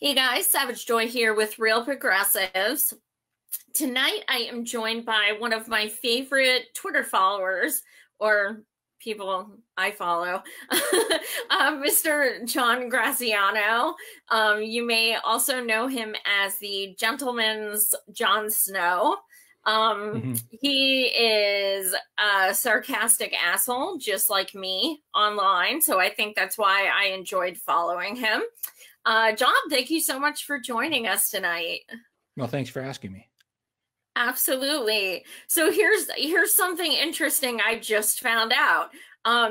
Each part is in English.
Hey guys, Savage Joy here with Real Progressives. Tonight I am joined by one of my favorite Twitter followers, or people I follow, Mr. John Graziano. You may also know him as the gentleman's Jon Snow. He is a sarcastic asshole, just like me online, so I think that's why I enjoyed following him. John, thank you so much for joining us tonight. Well, thanks for asking me. Absolutely. So here's something interesting I just found out.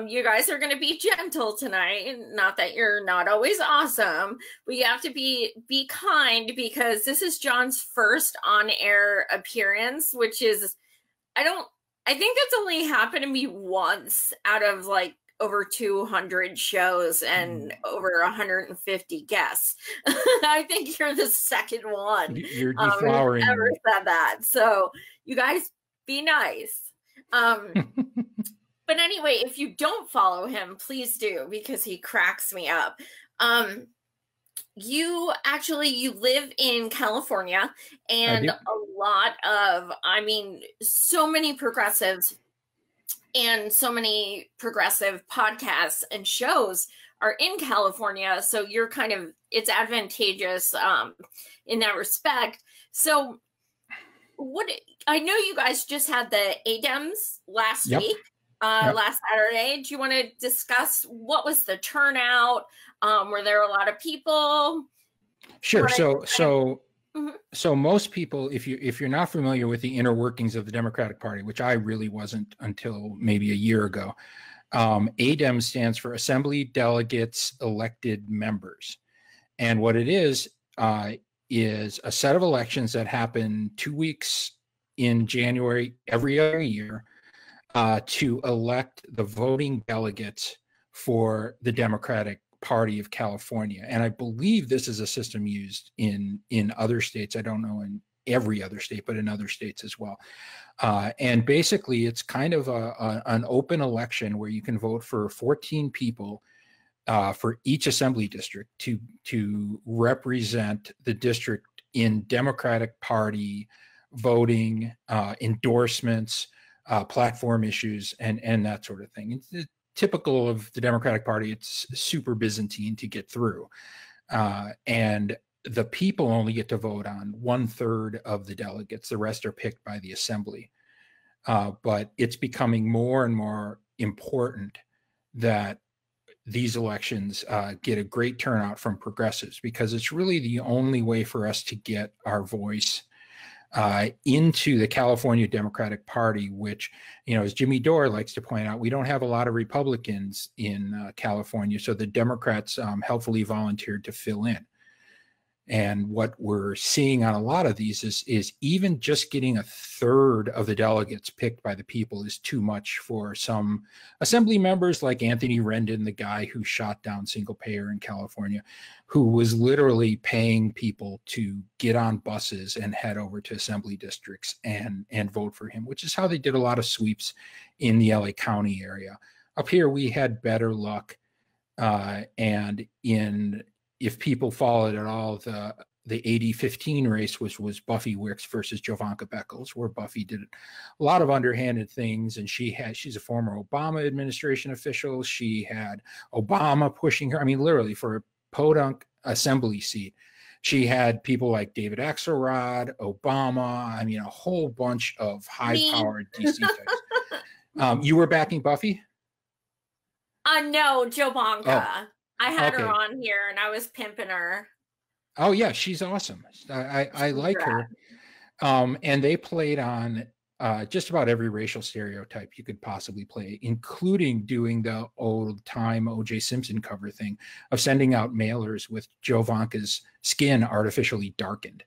You guys are going to be gentle tonight. Not that you're not always awesome, but you have to be kind because this is John's first on-air appearance, which is I think that's only happened to me once out of like over 200 shows and over 150 guests. I think you're the second one You're deflowering ever said that. So you guys be nice. But anyway, if you don't follow him, please do because he cracks me up. You live in California, and so many progressives and so many progressive podcasts and shows are in California. So it's advantageous in that respect. So I know you guys just had the Dems last week, last Saturday. Do you want to discuss what was the turnout? Were there a lot of people? Sure. So most people, if you're not familiar with the inner workings of the Democratic Party, which I really wasn't until maybe a year ago, ADEM stands for Assembly Delegates Elected Members. And what it is a set of elections that happen 2 weeks in January every other year to elect the voting delegates for the Democratic Party of California. And I believe this is a system used in other states. I don't know in every other state, but in other states as well. And basically, it's kind of an open election where you can vote for 14 people for each assembly district to represent the district in Democratic Party voting, endorsements, platform issues, and that sort of thing. It's typical of the Democratic Party. It's super Byzantine to get through. And the people only get to vote on 1/3 of the delegates. The rest are picked by the assembly. But it's becoming more and more important that these elections get a great turnout from progressives, because it's really the only way for us to get our voice into the California Democratic Party, which, as Jimmy Dore likes to point out, we don't have a lot of Republicans in California, so the Democrats helpfully volunteered to fill in. And what we're seeing on a lot of these is even just getting 1/3 of the delegates picked by the people is too much for some assembly members like Anthony Rendon, the guy who shot down single payer in California, who was literally paying people to get on buses and head over to assembly districts and vote for him, which is how they did a lot of sweeps in the LA County area. Up here, we had better luck. If people followed at all, the 80-15 race was Buffy Wicks versus Jovanka Beckles, where Buffy did a lot of underhanded things, and she's a former Obama administration official. She had Obama pushing her. I mean, literally for a podunk assembly seat, she had people like David Axelrod, Obama. I mean, a whole bunch of high-powered DC types. You were backing Buffy? No, Jovanka. Oh. I had her on here and I was pimping her. Oh yeah, she's awesome. I like her. And they played on just about every racial stereotype you could possibly play, including doing the old time O.J. Simpson cover thing of sending out mailers with Jovanka's skin artificially darkened.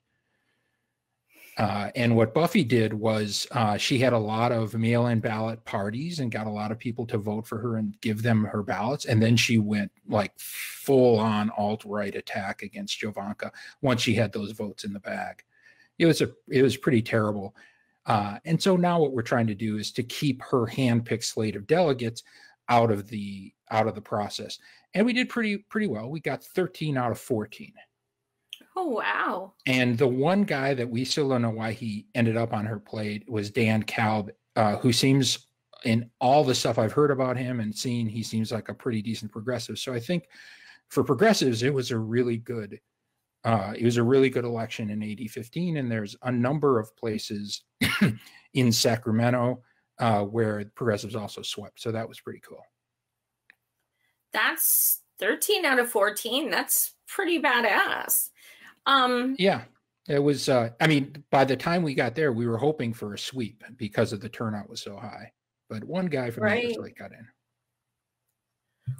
And what Buffy did was she had a lot of mail-in ballot parties and got a lot of people to vote for her and give them her ballots. And then she went like full-on alt-right attack against Jovanka once she had those votes in the bag. It was pretty terrible. And so now what we're trying to do is to keep her hand-picked slate of delegates out of the process. And we did pretty well. We got 13 out of 14. Oh, wow. And the one guy that we still don't know why he ended up on her plate was Dan Kalb, who seems, in all the stuff I've heard about him and seen, he seems like a pretty decent progressive. So I think for progressives, it was a really good election in AD 15. And there's a number of places in Sacramento where progressives also swept. So that was pretty cool. That's 13 out of 14. That's pretty badass. Yeah, it was. I mean, by the time we got there, we were hoping for a sweep because of the turnout was so high. But one guy from the other side got in.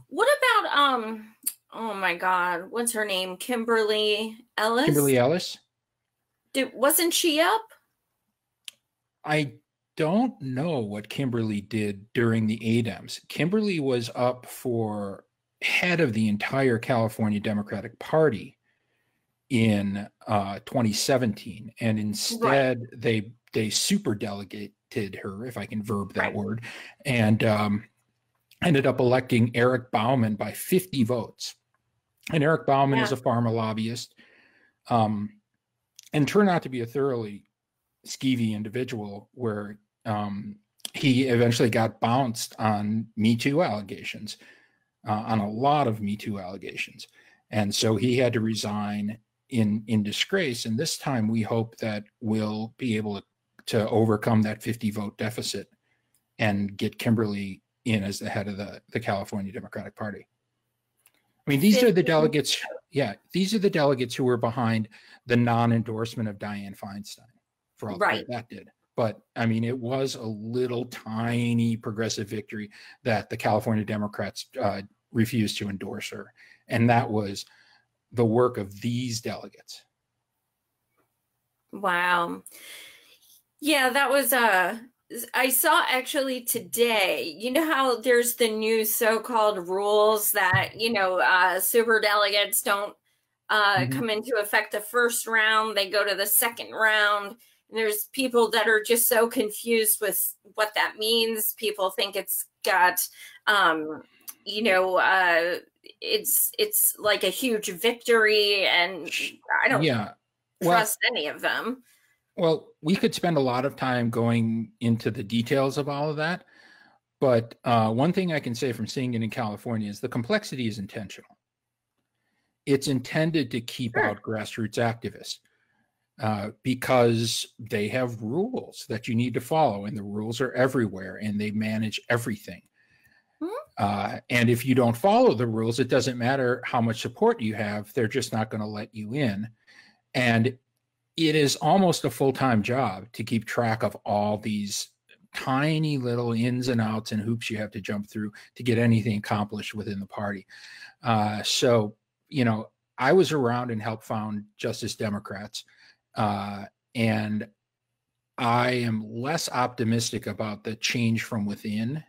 What about oh my God, what's her name? Kimberly Ellis? Kimberly Ellis? Wasn't she up? I don't know what Kimberly did during the ADEMS. Kimberly was up for head of the entire California Democratic Party in 2017, and instead they super delegated her, if I can verb that word, and ended up electing Eric Bauman by 50 votes. And Eric Bauman is a pharma lobbyist, and turned out to be a thoroughly skeevy individual, where he eventually got bounced on Me Too allegations, on a lot of Me Too allegations, and so he had to resign in disgrace. And this time we hope that we'll be able to overcome that 50 vote deficit and get Kimberly in as the head of the California Democratic Party. I mean, these are the delegates. Yeah, these are the delegates who were behind the non-endorsement of Dianne Feinstein for all that did. But I mean, it was a little tiny progressive victory that the California Democrats refused to endorse her. And that was the work of these delegates. Wow. Yeah, that was I saw actually today, you know how there's the new so-called rules that, you know, super delegates don't come into effect the first round, they go to the second round. And there's people that are just so confused with what that means. People think it's got you know, it's like a huge victory, and I don't trust any of them. Well, we could spend a lot of time going into the details of all of that, but one thing I can say from seeing it in California is the complexity is intentional. It's intended to keep out grassroots activists because they have rules that you need to follow, and the rules are everywhere, and they manage everything. And if you don't follow the rules, it doesn't matter how much support you have, they're just not going to let you in. And it is almost a full-time job to keep track of all these tiny little ins and outs and hoops you have to jump through to get anything accomplished within the party. So, you know, I was around and helped found Justice Democrats. And I am less optimistic about the change from within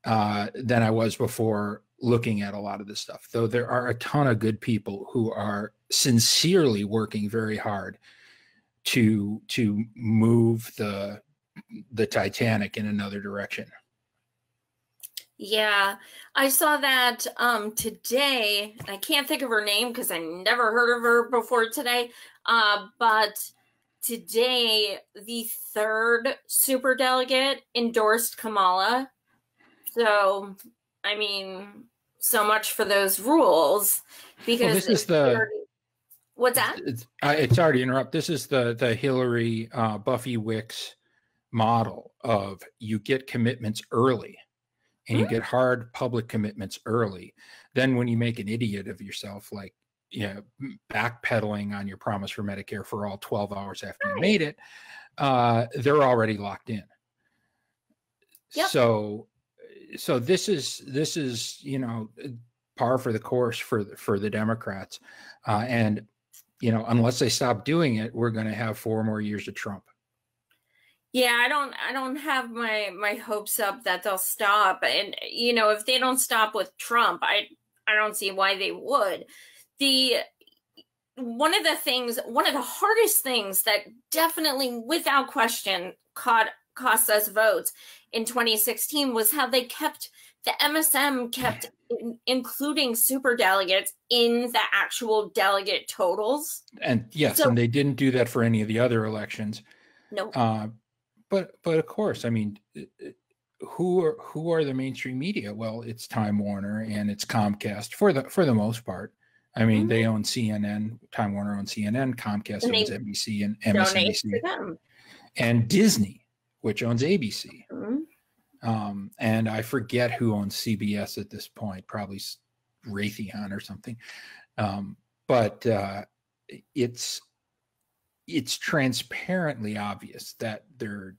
than I was before looking at a lot of this stuff, though there are a ton of good people who are sincerely working very hard to move the Titanic in another direction. Yeah, I saw that today. I can't think of her name because I never heard of her before today. But today, the third superdelegate endorsed Kamala. So, I mean, so much for those rules. Because well, this is the what's that? It's sorry to interrupt. This is the Hillary Buffy Wicks model of you get commitments early, and you get hard public commitments early. Then when you make an idiot of yourself, like, you know, backpedaling on your promise for Medicare for all 12 hours after you made it, they're already locked in. Yep. So this is, you know, par for the course for the Democrats. And, you know, unless they stop doing it, we're going to have 4 more years of Trump. Yeah, I don't have my hopes up that they'll stop. And, you know, if they don't stop with Trump, I don't see why they would. One of the hardest things that definitely, without question, caught cost us votes in 2016 was how they kept the MSM kept including super delegates in the actual delegate totals. And yes, and they didn't do that for any of the other elections. No. But of course, I mean, who are the mainstream media? Well, it's Time Warner and it's Comcast for the most part. I mean, they own CNN. Time Warner owns CNN. Comcast owns NBC and MSNBC, and Disney, which owns ABC. And I forget who owns CBS at this point. Probably Raytheon or something. But it's transparently obvious that they're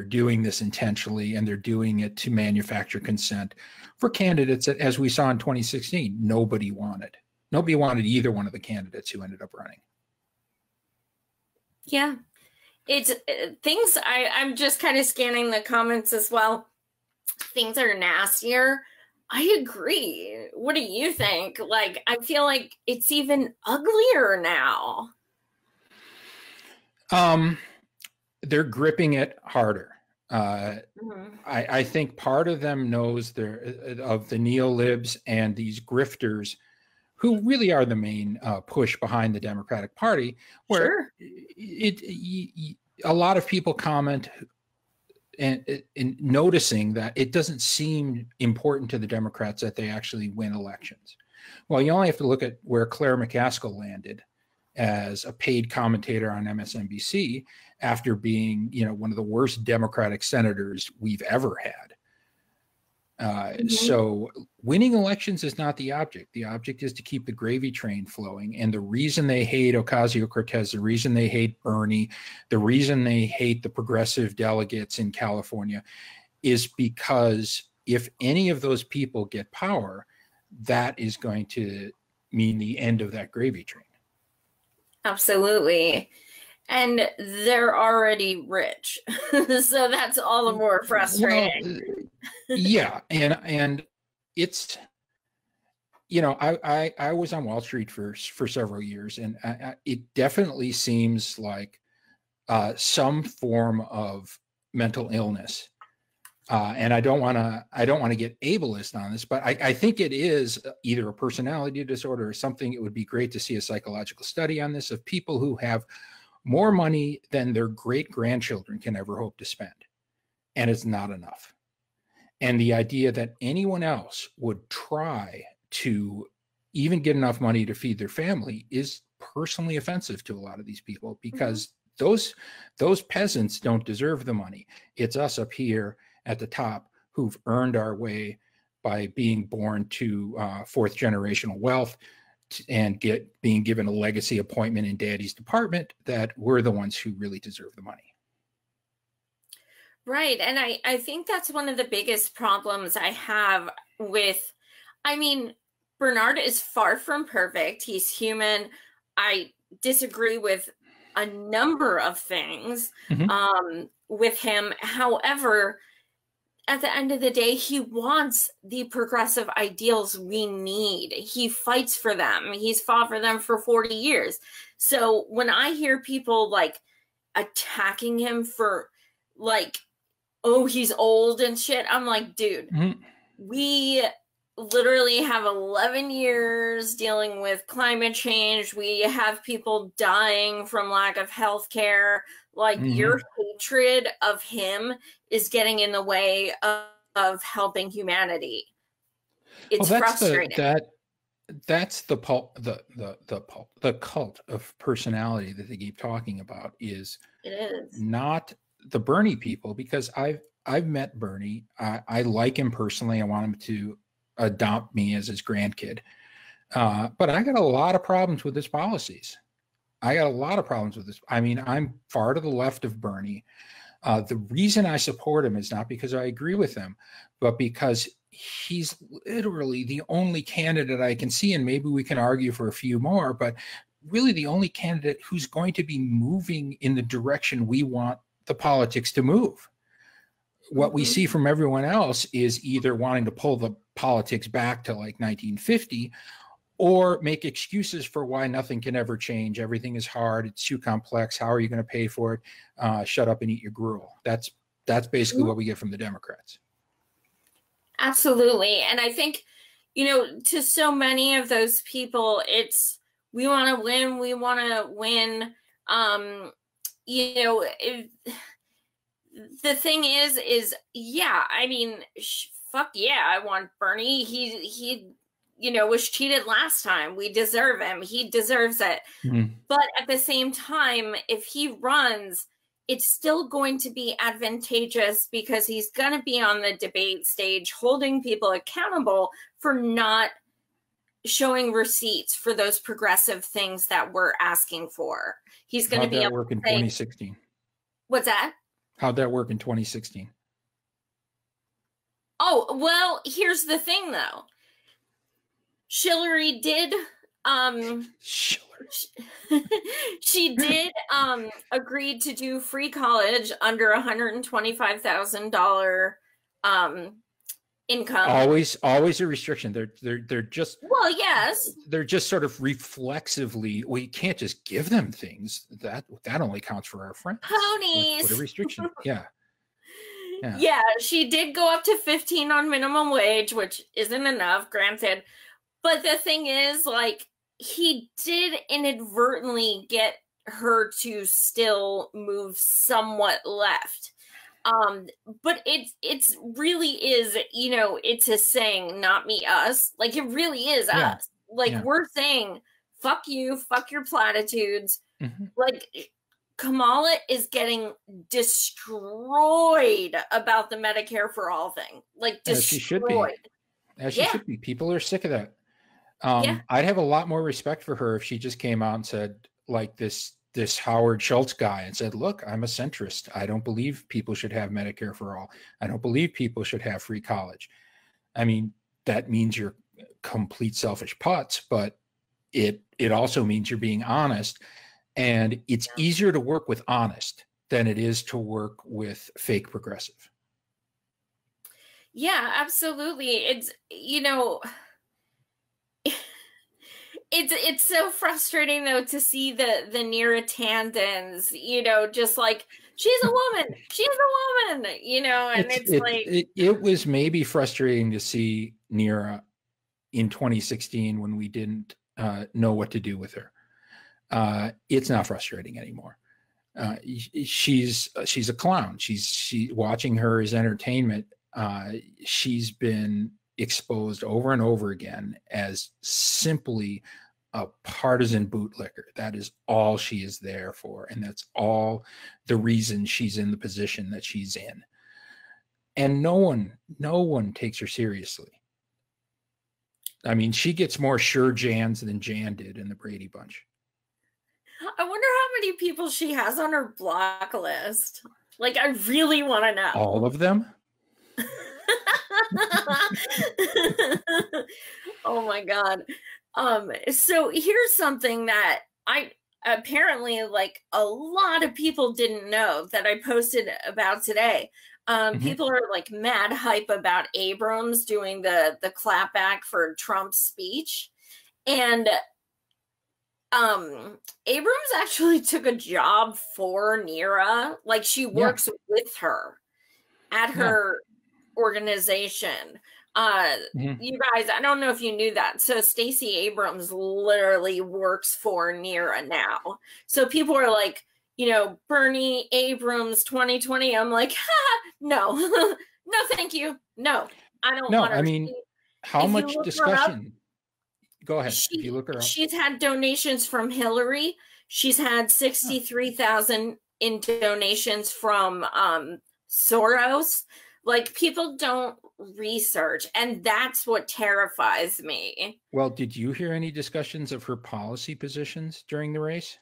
doing this intentionally, and they're doing it to manufacture consent for candidates that, as we saw in 2016, nobody wanted either one of the candidates who ended up running. Yeah, it's things. I'm just kind of scanning the comments as well. Things are nastier. I agree. What do you think? Like, I feel like it's even uglier now. They're gripping it harder. I think part of them knows of the neolibs and these grifters, who really are the main push behind the Democratic Party, where a lot of people comment and noticing that it doesn't seem important to the Democrats that they actually win elections. Well, you only have to look at where Claire McCaskill landed as a paid commentator on MSNBC after being, one of the worst Democratic senators we've ever had. So winning elections is not the object. The object is to keep the gravy train flowing. And the reason they hate Ocasio-Cortez, the reason they hate Bernie, the reason they hate the progressive delegates in California is because if any of those people get power, that is going to mean the end of that gravy train. Absolutely. And they're already rich. So that's all the more frustrating. Well, yeah. And it's, I was on Wall Street for several years, and it definitely seems like some form of mental illness. And I don't want to get ableist on this, but I think it is either a personality disorder or something. It would be great to see a psychological study on this, of people who have more money than their great grandchildren can ever hope to spend. And it's not enough. And the idea that anyone else would try to even get enough money to feed their family is personally offensive to a lot of these people, because those peasants don't deserve the money. It's us up here at the top who've earned our way by being born to fourth generational wealth and being given a legacy appointment in daddy's department, that we're the ones who really deserve the money. Right. And I think that's one of the biggest problems I have with, Bernard is far from perfect. He's human. I disagree with a number of things with him. However, at the end of the day, he wants the progressive ideals we need. He fights for them. He's fought for them for 40 years. So when I hear people attacking him for he's old and shit, I'm like, dude, we literally have 11 years dealing with climate change. We have people dying from lack of health care. Your hatred of him is getting in the way of helping humanity. It's frustrating. That's the cult of personality that they keep talking about. It is not the Bernie people, because I've met Bernie. I like him personally. I want him to adopt me as his grandkid. But I got a lot of problems with his policies. I'm far to the left of Bernie. The reason I support him is not because I agree with him, but because he's literally the only candidate I can see, and maybe we can argue for a few more, but really the only candidate who's going to be moving in the direction we want the politics to move. What we see from everyone else is either wanting to pull the politics back to 1950, or make excuses for why nothing can ever change. Everything is hard. It's too complex. How are you going to pay for it? Shut up and eat your gruel. That's That's basically what we get from the Democrats. Absolutely. And I think, you know, to so many of those people, it's, we want to win. We want to win. You know, the thing is, yeah, I mean, fuck yeah, I want Bernie. He, you know, was cheated last time. We deserve him. He deserves it. Mm-hmm. But at the same time, if he runs, it's still going to be advantageous because he's going to be on the debate stage holding people accountable for not showing receipts for those progressive things that we're asking for. He's going to be able to work in 2016. What's that? How'd that work in 2016? Oh, well, here's the thing though. Hillary did she did agree to do free college under $125,000 income. Always a restriction. They're just, well, yes, they're just sort of reflexively, well, you can't just give them things. That only counts for our friends. Ponies. Put a restriction. Yeah. Yeah, she did go up to 15 on minimum wage, which isn't enough, granted. But the thing is, like, he did inadvertently get her to still move somewhat left. But it's really is, you know, it's a saying, not me, us. Like, it really is us. Like, we're saying, fuck you, fuck your platitudes. Mm-hmm. Like, Kamala is getting destroyed about the Medicare for All thing. Like, destroyed. As she should be. People are sick of that. I'd have a lot more respect for her if she just came out and said, like this Howard Schultz guy, and said, look, I'm a centrist. I don't believe people should have Medicare for all. I don't believe people should have free college. I mean, that means you're complete selfish putz, but it also means you're being honest. And it's easier to work with honest than it is to work with fake progressive. Yeah, absolutely. It's, you know, it's so frustrating though to see the Neera Tandons, you know, just like, she's a woman, you know, and it was maybe frustrating to see Neera in 2016 when we didn't know what to do with her. It's not frustrating anymore. She's a clown. She watching her as entertainment. She's been exposed over and over again as simply a partisan bootlicker. That is all she is there for, and that's all the reason she's in the position that she's in. And no one takes her seriously. I mean, she gets more sure Jans than Jan did in the Brady Bunch. I wonder how many people she has on her block list. Like, I really want to know. All of them? Oh my God. So here's something that apparently, like, a lot of people didn't know that I posted about today. People are like mad hype about Abrams doing the clapback for Trump's speech. And Abrams actually took a job for Neera. Like, she works with her at her organization. You guys, I don't know if you knew that. So Stacey Abrams literally works for Neera now. So people are like, you know, Bernie Abrams 2020. I'm like, no, no, thank you. No, I don't want her. I mean, how much discussion? Go ahead. If you look her up. She's had donations from Hillary. She's had 63,000 in donations from Soros. Like, people don't research, and that's what terrifies me. Well, did you hear any discussions of her policy positions during the race?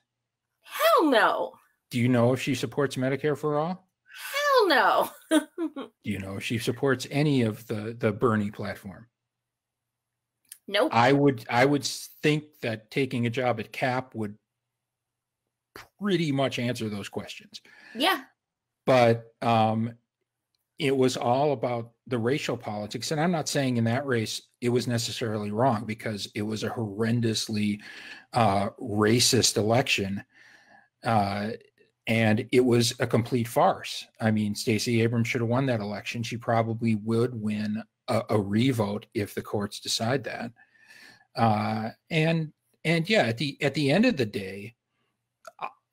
Hell no. Do you know if she supports Medicare for all? Hell no. Do you know if she supports any of the Bernie platform? Nope. I would think that taking a job at CAP would pretty much answer those questions. Yeah. But it was all about the racial politics. And I'm not saying in that race it was necessarily wrong, because it was a horrendously racist election. And it was a complete farce. I mean, Stacey Abrams should have won that election. She probably would win a revote if the courts decide that. And yeah, at the end of the day,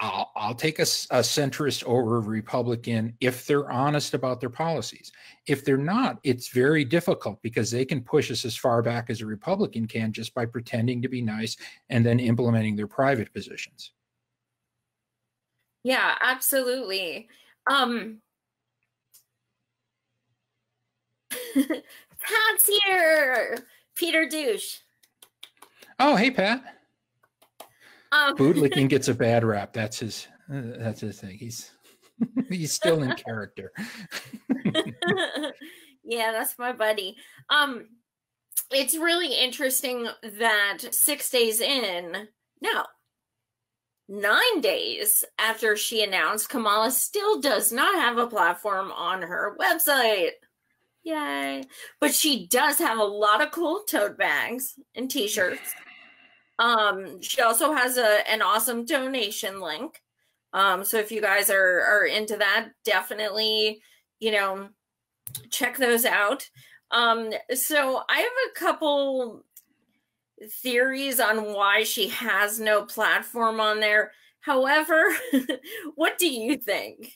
I'll take a centrist over a Republican if they're honest about their policies. If they're not, it's very difficult because they can push us as far back as a Republican can just by pretending to be nice and then implementing their private positions. Yeah, absolutely. Pat's here. Peter Douche. Oh, hey, Pat. Bootlicking gets a bad rap. That's his thing. He's still in character. Yeah, that's my buddy. It's really interesting that 6 days in, no, 9 days after she announced, Kamala still does not have a platform on her website. Yay. But she does have a lot of cool tote bags and t-shirts. She also has an awesome donation link. So if you guys are into that, definitely, check those out. So I have a couple theories on why she has no platform on there. However, what do you think?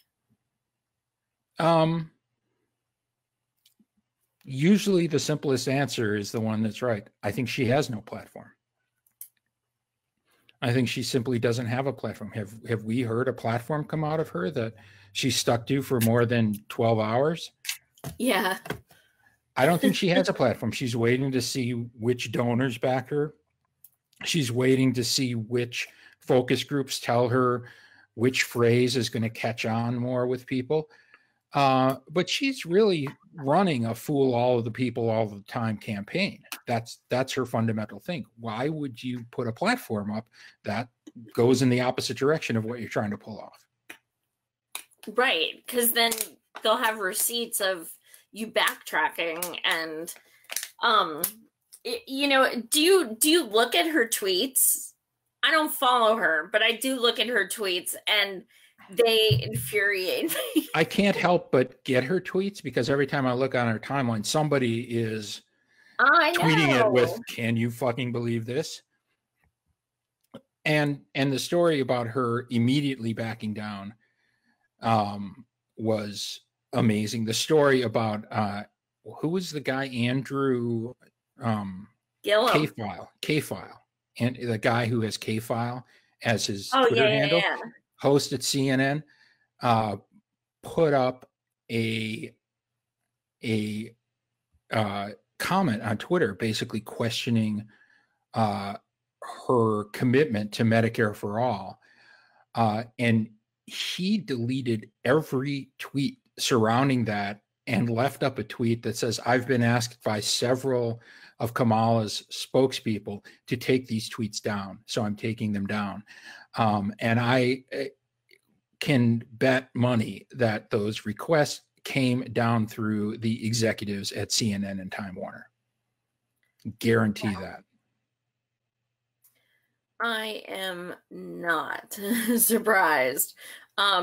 Usually the simplest answer is the one that's right. I think she has no platform. I think she simply doesn't have a platform. Have we heard a platform come out of her that she stuck to for more than 12 hours? Yeah. I don't think she has a platform. She's waiting to see which donors back her. She's waiting to see which focus groups tell her which phrase is going to catch on more with people. But she's really running a fool all of the people all the time campaign. That's her fundamental thing. Why would you put a platform up that goes in the opposite direction of what you're trying to pull off? Right, because then they'll have receipts of you backtracking and do you look at her tweets? I don't follow her, but I do look at her tweets and they infuriate me. I can't help but get her tweets because every time I look on her timeline, somebody is tweeting it with, "Can you fucking believe this?" And the story about her immediately backing down was amazing. The story about who was the guy, Andrew K-File, and the guy who has K-File as his Twitter handle. Yeah. Host at CNN, put up a comment on Twitter, basically questioning her commitment to Medicare for all, and he deleted every tweet surrounding that and left up a tweet that says, "I've been asked by several of Kamala's spokespeople to take these tweets down, so I'm taking them down." And I can bet money that those requests came down through the executives at CNN and Time Warner. Guarantee that. I am not surprised.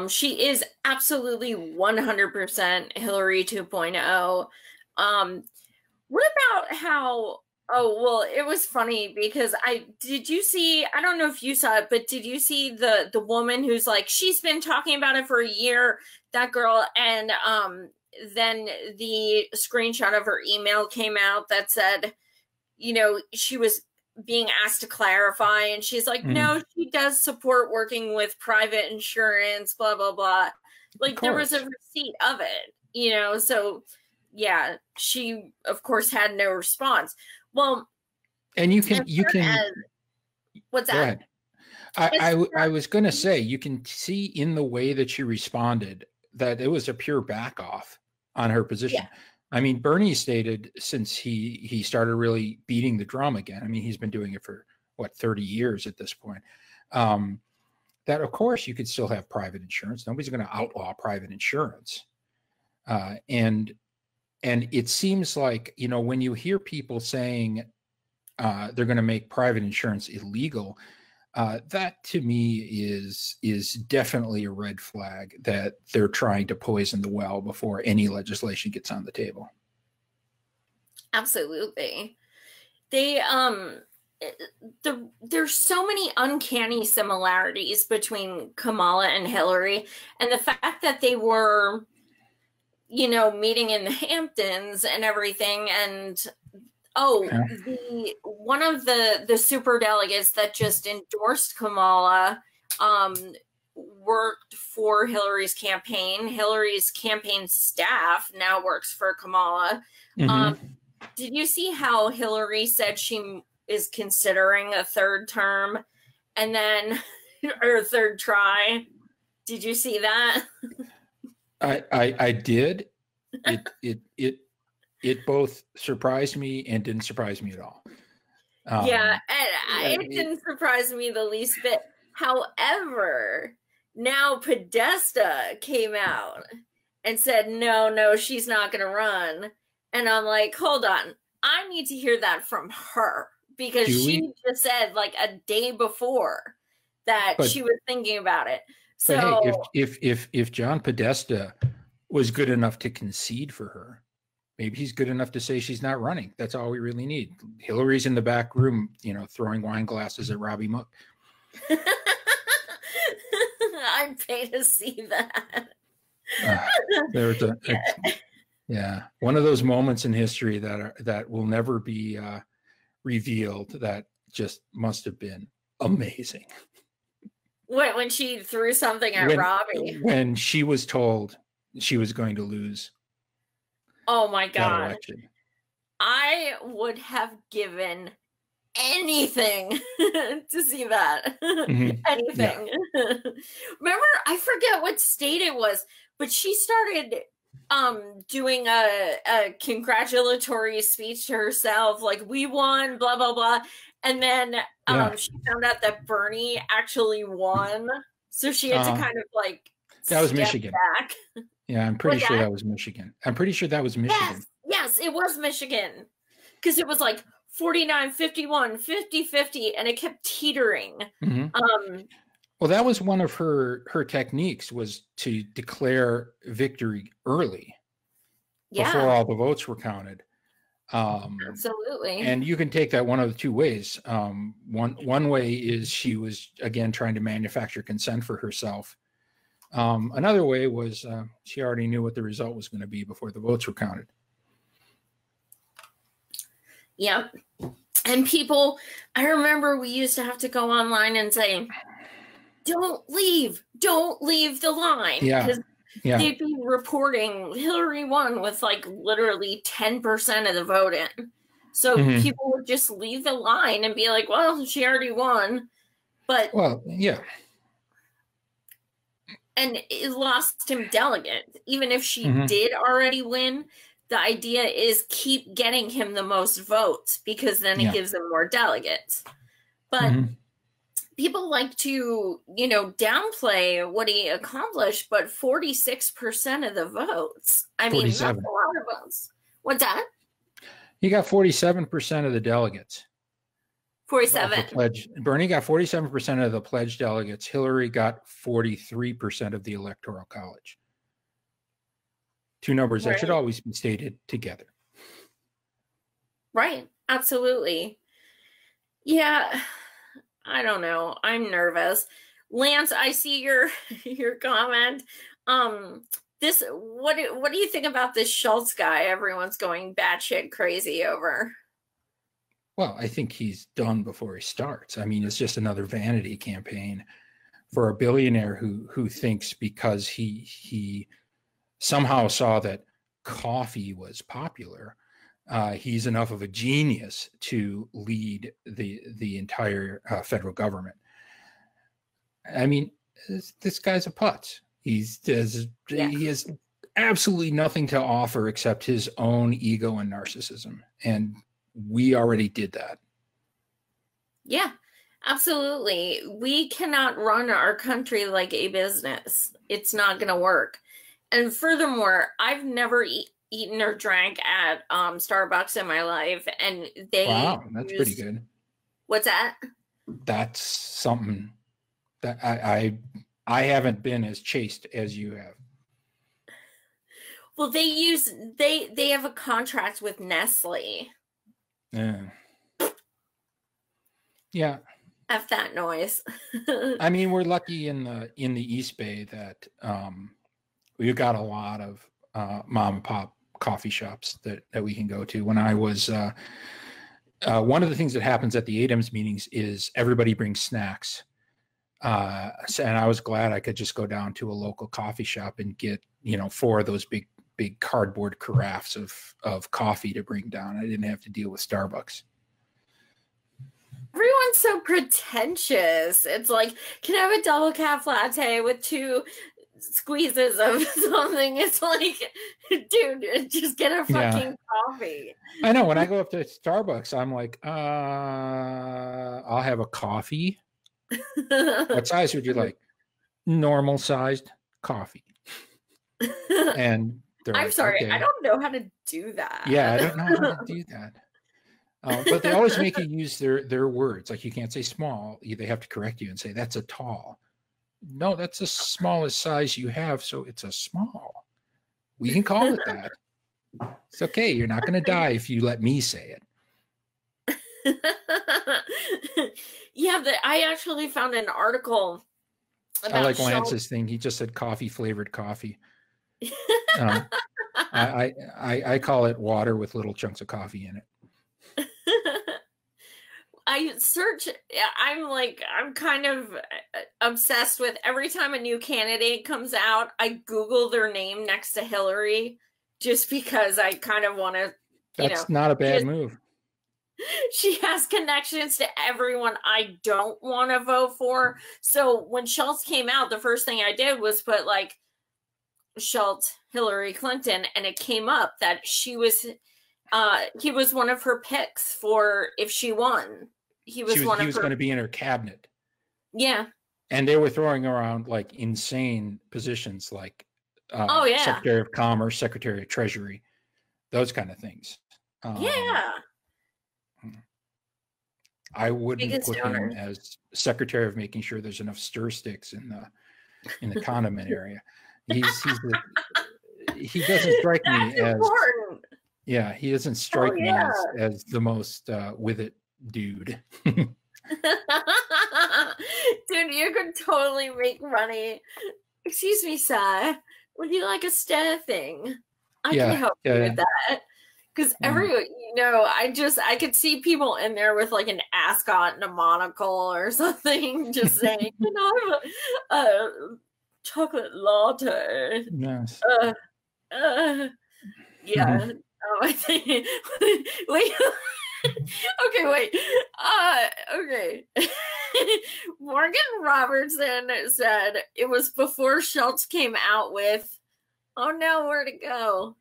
She is absolutely 100% Hillary 2.0. What about how, it was funny because I don't know if you saw it, but did you see the woman who's like, she's been talking about it for a year, that girl, and then the screenshot of her email came out that said, she was being asked to clarify, and she's like, no, she does support working with private insurance, blah, blah, blah. Like, there was a receipt of it, so yeah, she of course had no response. Well, and you can what's that? I was going to say, you can see in the way that she responded that it was a pure back off on her position. Yeah. I mean, Bernie stated since he started really beating the drum again, I mean, he's been doing it for 30 years at this point, that of course you could still have private insurance. Nobody's going to outlaw private insurance. And it seems like, when you hear people saying they're going to make private insurance illegal, That to me is definitely a red flag that they're trying to poison the well before any legislation gets on the table. Absolutely. They there's so many uncanny similarities between Kamala and Hillary, and the fact that they were, you know, meeting in the Hamptons and everything. And one of the super delegates that just endorsed Kamala worked for Hillary's campaign. Hillary's campaign staff now works for Kamala. Did you see how Hillary said she is considering a third term, and then or a third try? Did you see that? I did. It both surprised me and didn't surprise me at all. Yeah, and it didn't surprise me the least bit. However, now Podesta came out and said, no, she's not going to run. And I'm like, hold on. I need to hear that from her, because she just said like a day before that she was thinking about it. So hey, if John Podesta was good enough to concede for her, maybe he's good enough to say she's not running. That's all we really need. Hillary's in the back room, you know, throwing wine glasses at Robbie Mook. I'd pay to see that. There's one of those moments in history that will never be revealed. That just must have been amazing. When she threw something at Robbie, when she was told she was going to lose. Oh my God! I would have given anything to see that. Anything. Yeah. Remember, I forget what state it was, but she started doing a congratulatory speech to herself, like, we won, blah blah blah, and then she found out that Bernie actually won, so she had to kind of like that was Michigan back. Yeah, I'm pretty sure that was Michigan. Yes, it was Michigan, because it was like 49-51, 50-50, and it kept teetering. Well, that was one of her techniques, was to declare victory early, before all the votes were counted. Absolutely. And you can take that one of the two ways. One way is she was, again, trying to manufacture consent for herself. Another way was she already knew what the result was going to be before the votes were counted. Yep. And people, I remember we used to have to go online and say, don't leave the line. Because they'd be reporting Hillary won with like literally 10% of the vote in. So people would just leave the line and be like, well, she already won. But and it lost him delegates. Even if she did already win, the idea is keep getting him the most votes, because then it gives him more delegates. But people like to, you know, downplay what he accomplished, but 46% of the votes. I mean, that's a lot of votes. What's that? He got 47% of the delegates. 47. Bernie got 47% of the pledged delegates. Hillary got 43% of the Electoral College. Two numbers that should always be stated together. Right. Absolutely. Yeah. I don't know. I'm nervous. Lance, I see your comment. What do you think about this Schultz guy everyone's going batshit crazy over? Well, I think he's done before he starts. I mean, it's just another vanity campaign for a billionaire who thinks because he somehow saw that coffee was popular, he's enough of a genius to lead the entire federal government. I mean, this guy's a putz. He has absolutely nothing to offer except his own ego and narcissism, and we already did that. Yeah, absolutely. We cannot run our country like a business. It's not going to work. And furthermore, I've never eaten or drank at Starbucks in my life, and they wow, that's pretty good. What's that? that's something that I haven't been as chaste as you have. Well, they have a contract with Nestle. Yeah. Yeah. F that noise. I mean, we're lucky in the East Bay that we've got a lot of mom and pop coffee shops that we can go to. When I was one of the things that happens at the Dems meetings is everybody brings snacks. And I was glad I could just go down to a local coffee shop and get, 4 of those big cardboard carafes of coffee to bring down. I didn't have to deal with Starbucks. Everyone's so pretentious. It's like, can I have a double calf latte with 2 squeezes of something? It's like, dude, just get a fucking coffee. I know. When I go up to Starbucks, I'm like, I'll have a coffee. What size would you like? Normal sized coffee. And I'm like, sorry, okay. I don't know how to do that. Yeah, I don't know how to do that. But they always make you use their words. Like, you can't say small. They have to correct you and say, that's a tall. No, that's the smallest size you have, so it's a small. We can call it that. It's okay. You're not going to die if you let me say it. Yeah, I actually found an article about I like Lance's thing. He just said flavored coffee. I call it water with little chunks of coffee in it. I'm kind of obsessed with every time a new candidate comes out, I Google their name next to Hillary just because I kind of want to, That's not a bad move. She has connections to everyone I don't want to vote for. So when Schultz came out, the first thing I did was put like Schultz, Hillary Clinton, and it came up that he was one of her picks for if she won. He was going to be in her cabinet. Yeah. And they were throwing around like insane positions like Secretary of Commerce, Secretary of Treasury, those kind of things. Yeah. I wouldn't put him as Secretary of making sure there's enough stir sticks in the condiment area. He doesn't strike me as important. Yeah, he doesn't strike me as the most with it dude. Dude, you could totally make money. Excuse me, sir. Would you like a stir thing? I can help you with that. Because everyone, I could see people in there with like an ascot and a monocle or something, just saying, can I have a chocolate latte? Yes. Yeah. I think. Wait. Okay, wait. Okay. Morgan Robertson said it was before Schultz came out with, oh no, where'd it go?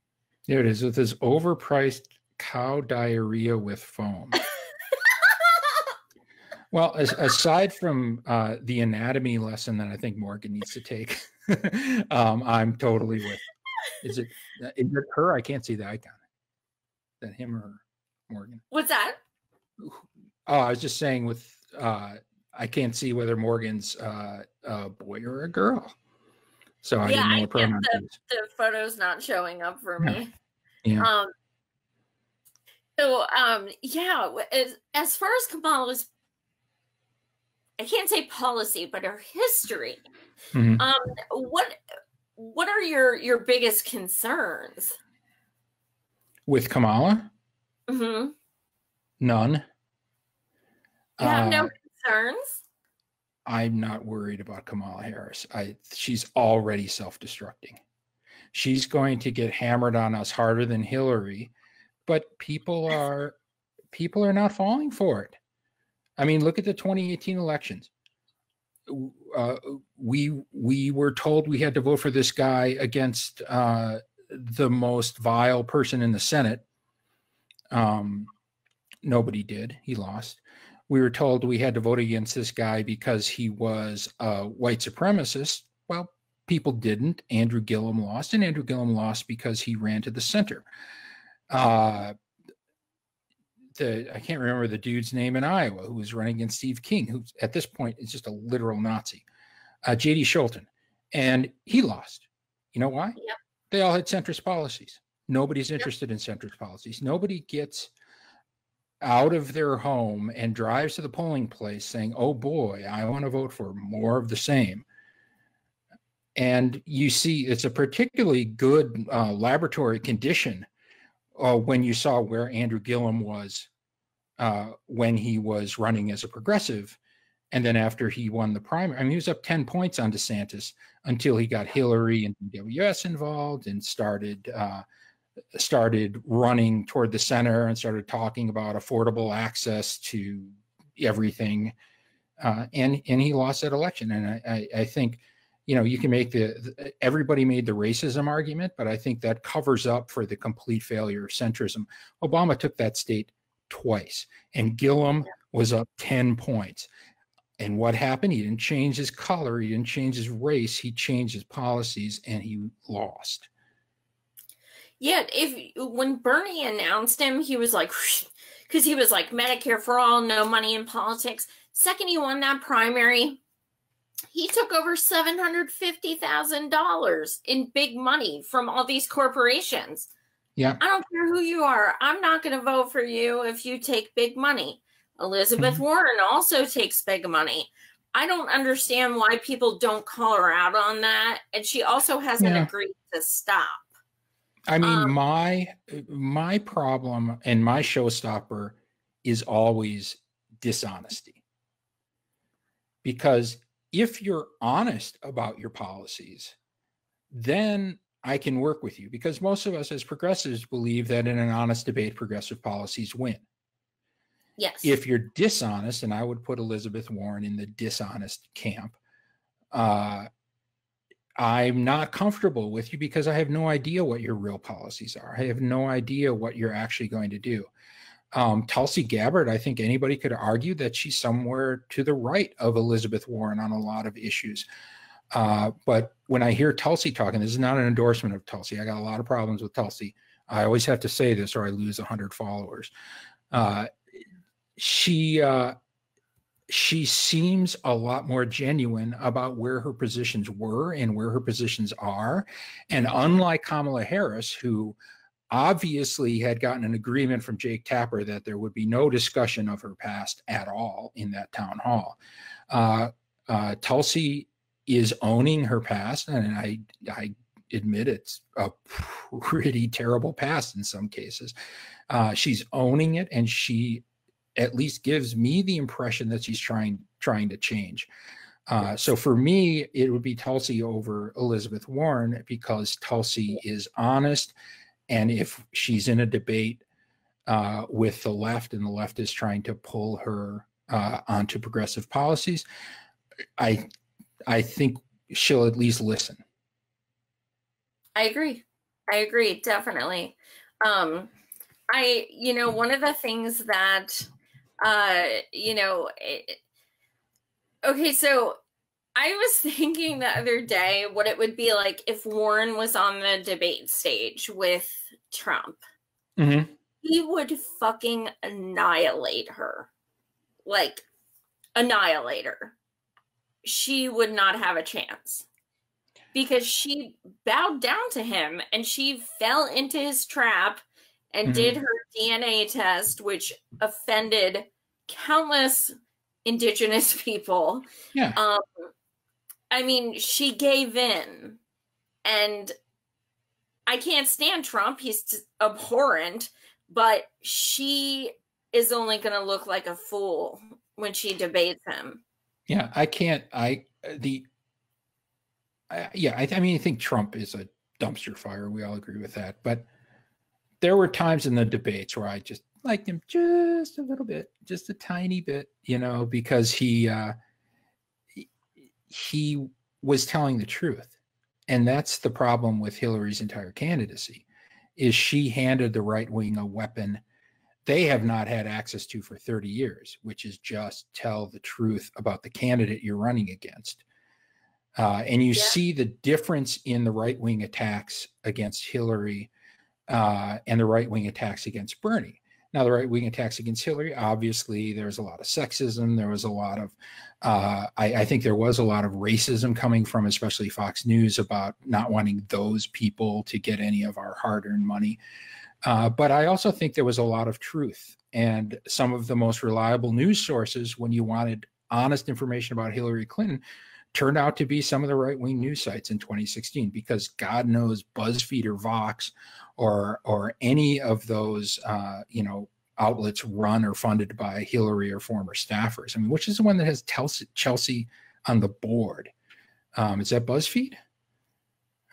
There it is, with his overpriced cow diarrhea with foam. Well, aside from the anatomy lesson that I think Morgan needs to take, I'm totally with. Is it her? I can't see the icon. Is that him or Morgan? What's that? Oh, I was just saying with I can't see whether Morgan's a boy or a girl. So I didn't know what pronoun the photo's not showing up for me. Yeah. As far as Kamala's, I can't say policy, but her history. Mm-hmm. What are your biggest concerns with Kamala? Mm-hmm. None. You have no concerns? I'm not worried about Kamala Harris. She's already self-destructing. She's going to get hammered on us harder than Hillary, but people are not falling for it. I mean, look at the 2018 elections. We were told we had to vote for this guy against the most vile person in the Senate. Nobody did. He lost. We were told we had to vote against this guy because he was a white supremacist. Well, people didn't. Andrew Gillum lost, and Andrew Gillum lost because he ran to the center. I can't remember the dude's name in Iowa who was running against Steve King, who at this point is just a literal Nazi, J.D. Scholten. And he lost. You know why? Yep. They all had centrist policies. Nobody's interested in centrist policies. Nobody gets out of their home and drives to the polling place saying, oh boy, I want to vote for more of the same. And you see, it's a particularly good laboratory condition when you saw where Andrew Gillum was when he was running as a progressive. And then after he won the primary, I mean, he was up 10 points on DeSantis until he got Hillary and WS involved and started running toward the center and started talking about affordable access to everything. And he lost that election. And I think, you know, you can make everybody made the racism argument, but I think that covers up for the complete failure of centrism. Obama took that state twice, and Gillum was up 10 points. And what happened? He didn't change his color. He didn't change his race. He changed his policies, and he lost. Yeah, when Bernie announced him, he was like, because he was like Medicare for all, no money in politics. Second he won that primary, he took over $750,000 in big money from all these corporations. Yeah. I don't care who you are. I'm not going to vote for you if you take big money. Elizabeth Warren also takes big money. I don't understand why people don't call her out on that. And she also hasn't agreed to stop. I mean, my problem and my showstopper is always dishonesty. Because if you're honest about your policies, then I can work with you, because most of us as progressives believe that in an honest debate, progressive policies win. Yes. If you're dishonest, and I would put Elizabeth Warren in the dishonest camp, I'm not comfortable with you because I have no idea what your real policies are. I have no idea what you're actually going to do. Tulsi Gabbard, I think anybody could argue that she's somewhere to the right of Elizabeth Warren on a lot of issues. But when I hear Tulsi talking, this is not an endorsement of Tulsi. I got a lot of problems with Tulsi. I always have to say this or I lose 100 followers. She seems a lot more genuine about where her positions were and where her positions are. And unlike Kamala Harris, who obviously had gotten an agreement from Jake Tapper that there would be no discussion of her past at all in that town hall, Tulsi is owning her past. And I admit it's a pretty terrible past in some cases. She's owning it, and she at least gives me the impression that she's trying to change. So for me, it would be Tulsi over Elizabeth Warren, because Tulsi is honest. And if she's in a debate with the left and the left is trying to pull her onto progressive policies, I think she'll at least listen. I agree, definitely. One of the things that, okay, so I was thinking the other day what it would be like if Warren was on the debate stage with Trump. Mm-hmm. He would fucking annihilate her. Like, annihilate her. She would not have a chance. Because she bowed down to him and she fell into his trap and did her DNA test, which offended countless indigenous people. Yeah. I mean, she gave in. And I can't stand Trump. He's abhorrent. But she is only going to look like a fool when she debates him. Yeah, I can't. I think Trump is a dumpster fire. We all agree with that. But there were times in the debates where I just liked him just a little bit, just a tiny bit, because he was telling the truth. And that's the problem with Hillary's entire candidacy, is she handed the right wing a weapon they have not had access to for 30 years, which is just tell the truth about the candidate you're running against. And you see the difference in the right-wing attacks against Hillary and the right-wing attacks against Bernie. Now, the right-wing attacks against Hillary, obviously, there was a lot of sexism. There was a lot of, I think there was a lot of racism coming from especially Fox News about not wanting those people to get any of our hard-earned money. But I also think there was a lot of truth. And some of the most reliable news sources, when you wanted honest information about Hillary Clinton, turned out to be some of the right-wing news sites in 2016, because God knows BuzzFeed or Vox or any of those outlets run or funded by Hillary or former staffers. I mean, which is the one that has Chelsea on the board? Is that BuzzFeed?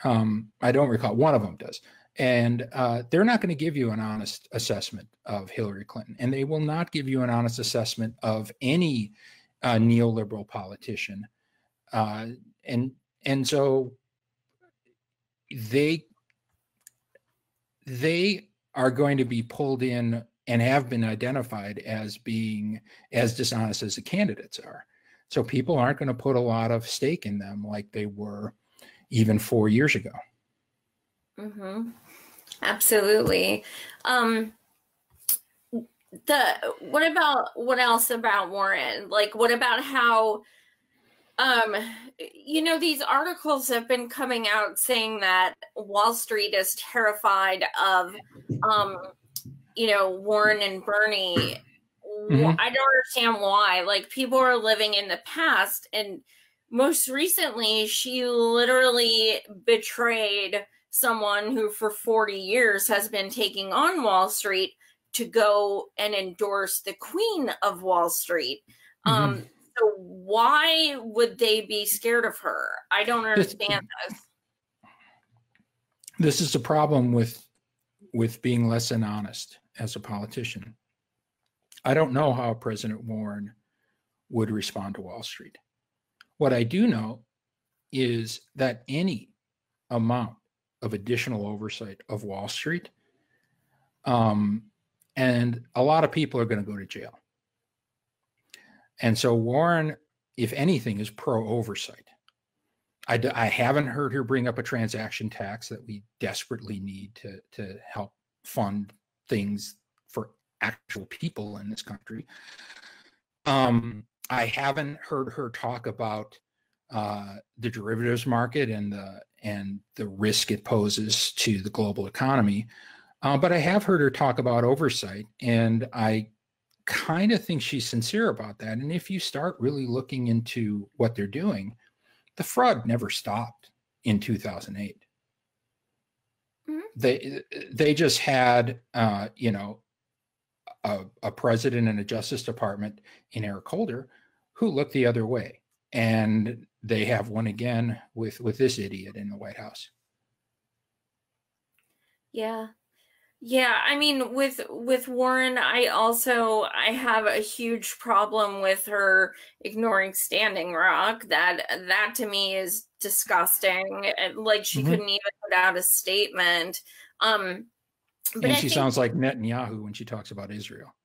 I don't recall. One of them does. And they're not going to give you an honest assessment of Hillary Clinton, and they will not give you an honest assessment of any neoliberal politician. And so they are going to be pulled in and have been identified as being as dishonest as the candidates are. So people aren't going to put a lot of stake in them like they were even 4 years ago. Mm-hmm. Absolutely. What else about Warren? Like, what about how, these articles have been coming out saying that Wall Street is terrified of, Warren and Bernie. Mm-hmm. I don't understand why. Like, people are living in the past, and most recently, she literally betrayed someone who for 40 years has been taking on Wall Street to go and endorse the Queen of Wall Street. Mm-hmm. So why would they be scared of her? I don't understand this. This is the problem with being less than honest as a politician. I don't know how President Warren would respond to Wall Street. What I do know is that any amount of additional oversight of Wall Street, and a lot of people are going to go to jail. And so Warren, if anything, is pro-oversight. I haven't heard her bring up a transaction tax that we desperately need to help fund things for actual people in this country. I haven't heard her talk about the derivatives market and the risk it poses to the global economy. But I have heard her talk about oversight, and I kind of think she's sincere about that. And if you start really looking into what they're doing, the fraud never stopped in 2008. Mm-hmm. They just had, a president and a Justice Department in Eric Holder who looked the other way. And they have one again with this idiot in the White House. Yeah. Yeah, I mean, with Warren, I have a huge problem with her ignoring Standing Rock. That to me is disgusting. Like, she mm-hmm. couldn't even put out a statement. And she sounds like Netanyahu when she talks about Israel.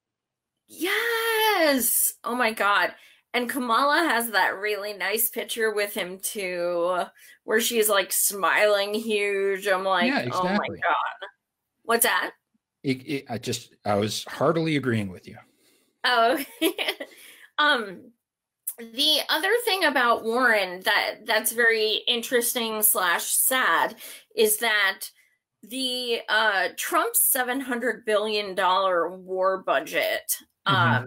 Yes. Oh my God. And Kamala has that really nice picture with him too, where she's like smiling huge. I'm like, yeah, exactly. Oh my God. What's that? I was heartily agreeing with you. Oh, okay. The other thing about Warren that's very interesting / sad is that the Trump's $700 billion war budget, mm-hmm.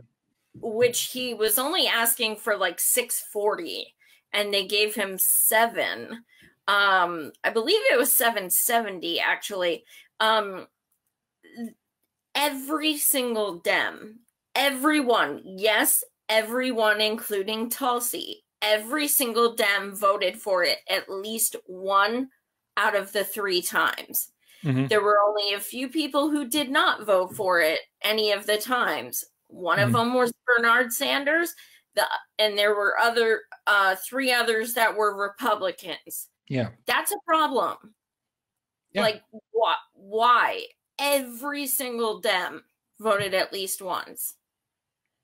Which he was only asking for like 640, and they gave him 7. I believe it was 770 actually. Every single Dem, everyone, yes, everyone, including Tulsi, every single Dem voted for it at least 1 out of the 3 times. Mm-hmm. There were only a few people who did not vote for it any of the times. One mm-hmm. of them was Bernard Sanders, and there were 3 others that were Republicans. Yeah. That's a problem. Yeah. Like, why? Every single Dem voted at least once.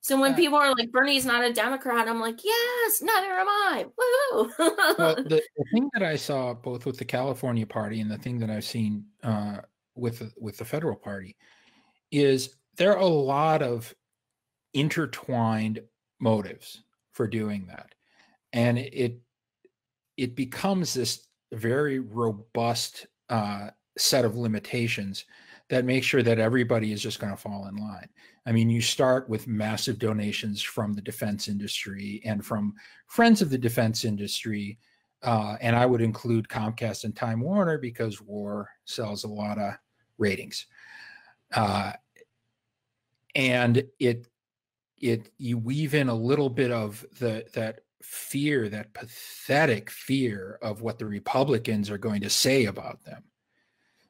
So when people are like, Bernie's not a Democrat, I'm like, yes, neither am I. Woo! Well, the thing that I saw both with the California party and the thing that I've seen with the federal party is there are a lot of intertwined motives for doing that, and it becomes this very robust set of limitations that make sure that everybody is just going to fall in line. I mean, you start with massive donations from the defense industry and from friends of the defense industry, and I would include Comcast and Time Warner because war sells a lot of ratings. And you weave in a little bit of that fear, that pathetic fear of what the Republicans are going to say about them.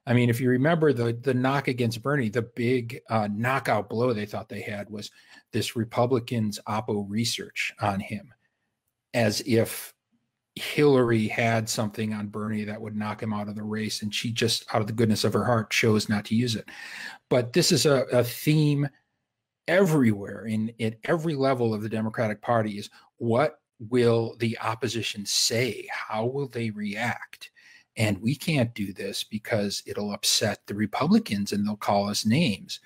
I mean, if you remember the knock against Bernie, the big knockout blow they thought they had was this Republicans' Oppo research on him, as if Hillary had something on Bernie that would knock him out of the race, and she just, out of the goodness of her heart, chose not to use it. But this is a theme everywhere at every level of the Democratic Party, is what will the opposition say? How will they react? And we can't do this because it'll upset the Republicans and they'll call us names.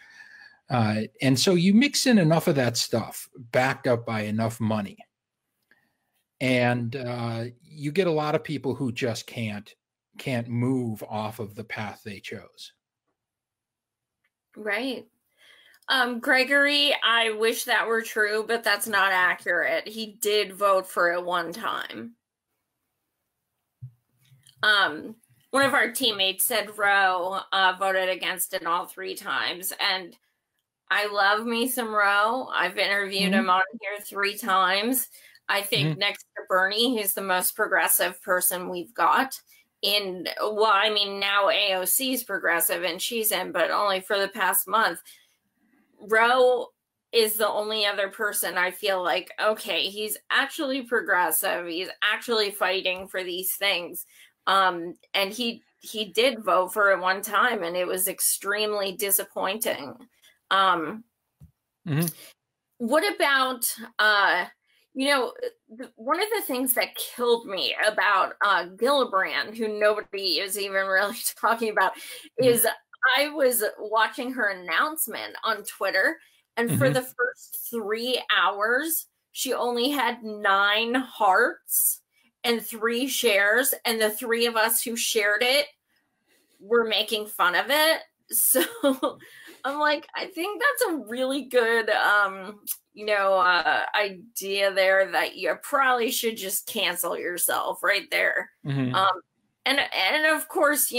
And so you mix in enough of that stuff backed up by enough money, and you get a lot of people who just can't move off of the path they chose. Right. Gregory, I wish that were true, but that's not accurate. He did vote for it one time. One of our teammates said Roe voted against it all 3 times, and I love me some Roe. I've interviewed him on here 3 times. I think next to Bernie, he's the most progressive person we've got. Well, I mean, now AOC is progressive and she's in, but only for the past month. Roe is the only other person I feel like, okay, he's actually progressive. He's actually fighting for these things. And he did vote for it one time, and it was extremely disappointing. What about, one of the things that killed me about Gillibrand, who nobody is even really talking about, is I was watching her announcement on Twitter, and for the first 3 hours, she only had 9 hearts and 3 shares, and the 3 of us who shared it were making fun of it. So I'm like, I think that's a really good, idea there, that you probably should just cancel yourself right there. And of course,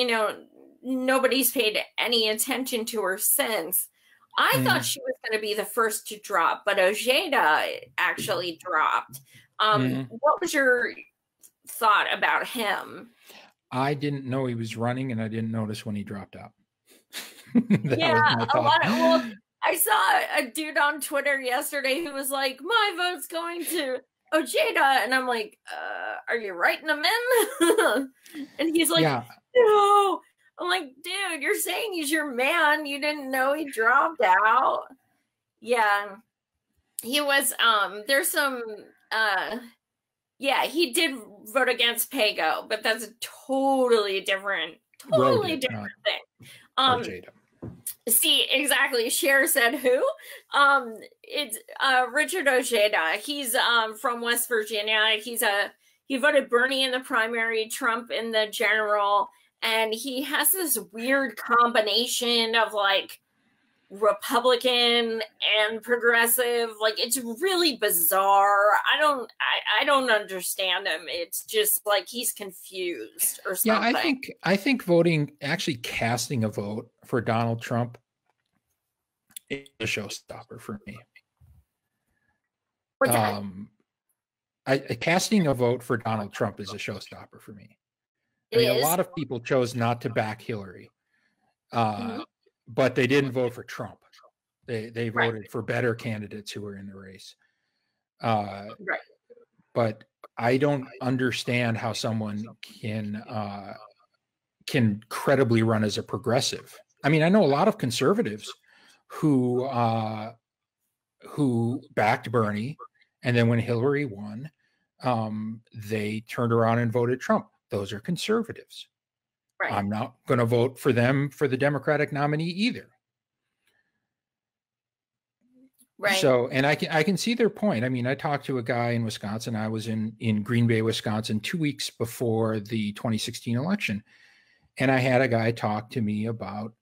nobody's paid any attention to her since. I thought she was going to be the first to drop, but Ojeda actually dropped. What was your thought about him? I didn't know he was running, and I didn't notice when he dropped out. I saw a dude on Twitter yesterday who was like, my vote's going to Ojeda, and I'm like, are you writing him in? And he's like, no. I'm like, dude, you're saying he's your man. You didn't know he dropped out. Yeah. He was, there's some, he did vote against Pago, but that's a totally different thing. See, exactly. Cher said who? It's Richard Ojeda. He's from West Virginia. He voted Bernie in the primary, Trump in the general, and he has this weird combination of like Republican and progressive. Like, it's really bizarre. I don't understand him. It's just like he's confused or something. Yeah, I think voting, actually casting a vote for Donald Trump, is a showstopper for me. What's that? Casting a vote for Donald Trump is a showstopper for me. I mean, a lot of people chose not to back Hillary, but they didn't vote for Trump. They voted for better candidates who were in the race. But I don't understand how someone can credibly run as a progressive. I mean, I know a lot of conservatives who backed Bernie, and then when Hillary won, they turned around and voted Trump. Those are conservatives. Right. I'm not going to vote for them for the Democratic nominee either. Right. So, and I can see their point. I mean, I talked to a guy in Wisconsin. I was in Green Bay, Wisconsin, 2 weeks before the 2016 election, and I had a guy talk to me about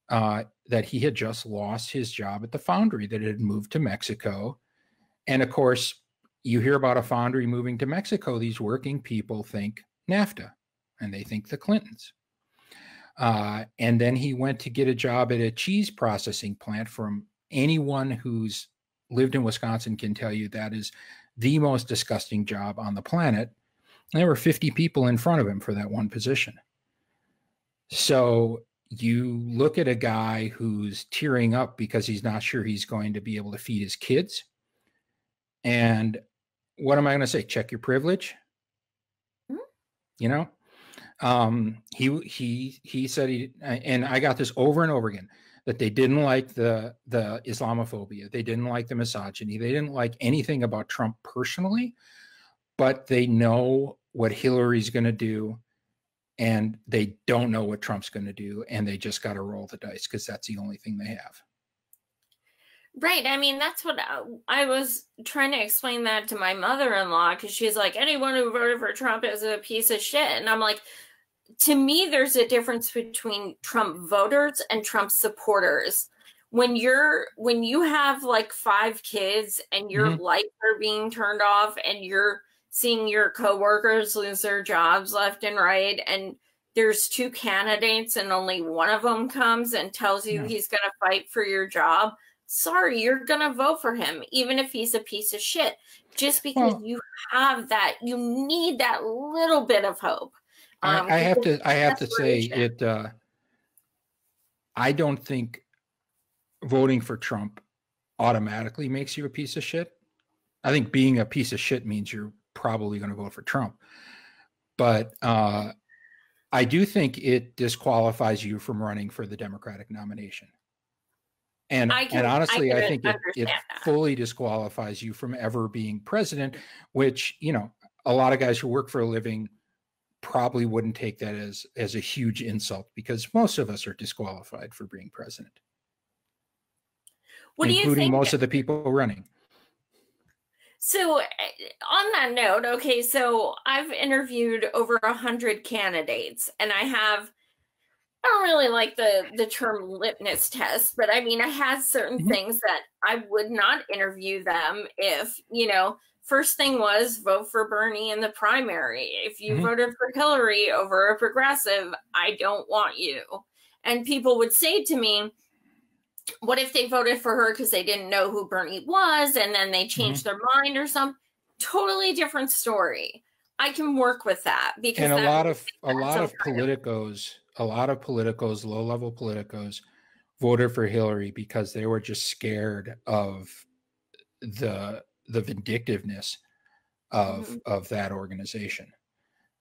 that he had just lost his job at the foundry, that it had moved to Mexico. And of course, you hear about a foundry moving to Mexico, these working people think NAFTA, and they think the Clintons. And then he went to get a job at a cheese processing plant. From anyone who's lived in Wisconsin can tell you that is the most disgusting job on the planet. And there were 50 people in front of him for that one position. So you look at a guy who's tearing up because he's not sure he's going to be able to feed his kids. And what am I going to say? Check your privilege. Mm-hmm. You know, he said and I got this over and over again, that they didn't like the Islamophobia. They didn't like the misogyny. They didn't like anything about Trump personally, but they know what Hillary's going to do, and they don't know what Trump's going to do, and they just got to roll the dice because that's the only thing they have. Right. I mean, that's what I was trying to explain that to my mother-in-law, because she's like, anyone who voted for Trump is a piece of shit. And I'm like, to me, there's a difference between Trump voters and Trump supporters. When you have like 5 kids and your mm-hmm. lights are being turned off and you're seeing your coworkers lose their jobs left and right, and there's 2 candidates and only one of them comes and tells you he's going to fight for your job, sorry, you're going to vote for him, even if he's a piece of shit, just because you have that, you need that little bit of hope. I have to say it. I don't think voting for Trump automatically makes you a piece of shit. I think being a piece of shit means you're probably going to vote for Trump. But I do think it disqualifies you from running for the Democratic nomination. And honestly, I think it fully disqualifies you from ever being president, which, you know, a lot of guys who work for a living probably wouldn't take that as a huge insult, because most of us are disqualified for being president. What do you think? Including most of the people running. So on that note, okay, so I've interviewed over 100 candidates, and I don't really like the term litmus test, but I mean, I had certain mm-hmm. things that I would not interview them if, you know, first thing was vote for Bernie in the primary. If you mm-hmm. voted for Hillary over a progressive, I don't want you. And people would say to me, what if they voted for her because they didn't know who Bernie was and then they changed mm-hmm. their mind or something? Totally different story. I can work with that, because a lot of politicos, low-level politicos voted for Hillary because they were just scared of the vindictiveness of mm-hmm. of that organization.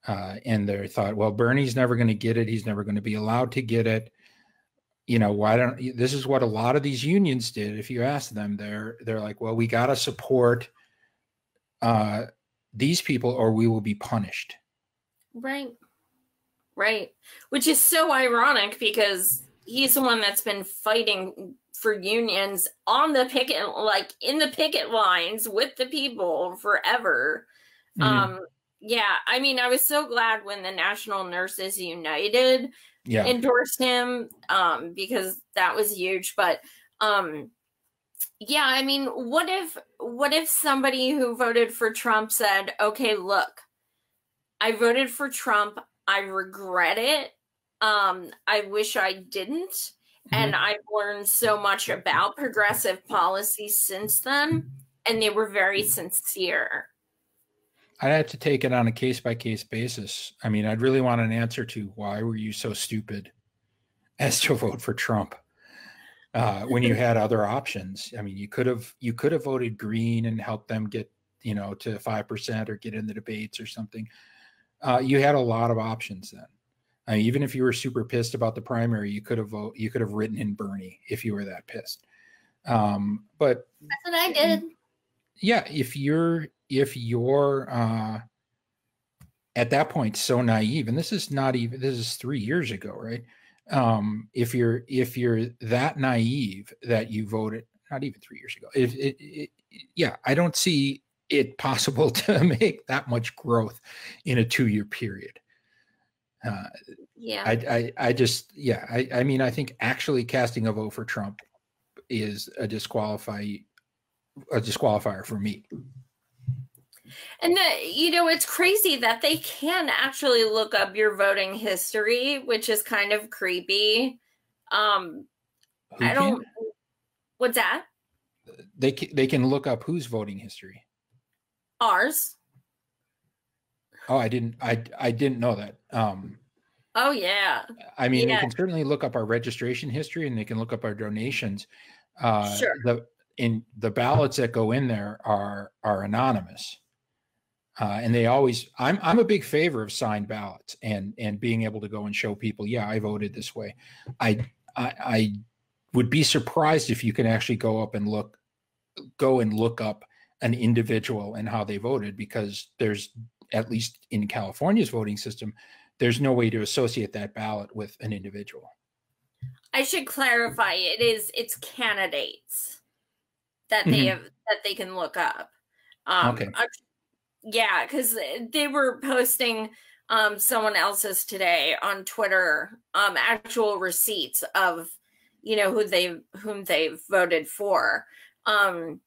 And they thought, well, Bernie's never going to get it. He's never going to be allowed to get it. You know, this is what a lot of these unions did. If you ask them, they're like, well, we got to support these people or we will be punished. Right. Which is so ironic, because he's the one that's been fighting for unions on the picket, like in the picket lines with the people forever. Mm-hmm. Yeah. I mean, I was so glad when the National Nurses United endorsed him, because that was huge. But yeah, I mean, what if somebody who voted for Trump said, okay, look, I voted for Trump, I regret it, I wish I didn't, mm-hmm. and I've learned so much about progressive policy since then, and they were very sincere. I'd have to take it on a case-by-case basis. I mean, I'd really want an answer to why were you so stupid as to vote for Trump when you had other options. I mean, you could have voted Green and helped them get, you know, to 5% or get in the debates or something. You had a lot of options then. I mean, even if you were super pissed about the primary, you could have written in Bernie if you were that pissed. But that's what I did. Yeah, if you're at that point so naive, and this is 3 years ago, right? If you're that naive that you voted, not even 3 years ago. Yeah, I don't see it possible to make that much growth in a 2-year period. Yeah. I mean, I think actually casting a vote for Trump is a disqualifier for me. And it's crazy that they can actually look up your voting history, which is kind of creepy. What's that? They can look up whose voting history. Ours. Oh, I didn't know that. Oh yeah. I mean, they can certainly look up our registration history, and they can look up our donations. Sure. The ballots that go in there are anonymous, and they always. I'm a big favor of signed ballots and being able to go and show people, yeah, I voted this way. I would be surprised if you can actually go and look up an individual and how they voted, because there's, at least in California's voting system, there's no way to associate that ballot with an individual. I should clarify, it's candidates that they can look up. Okay. Yeah, because they were posting someone else's today on Twitter, actual receipts of whom they voted for. I'm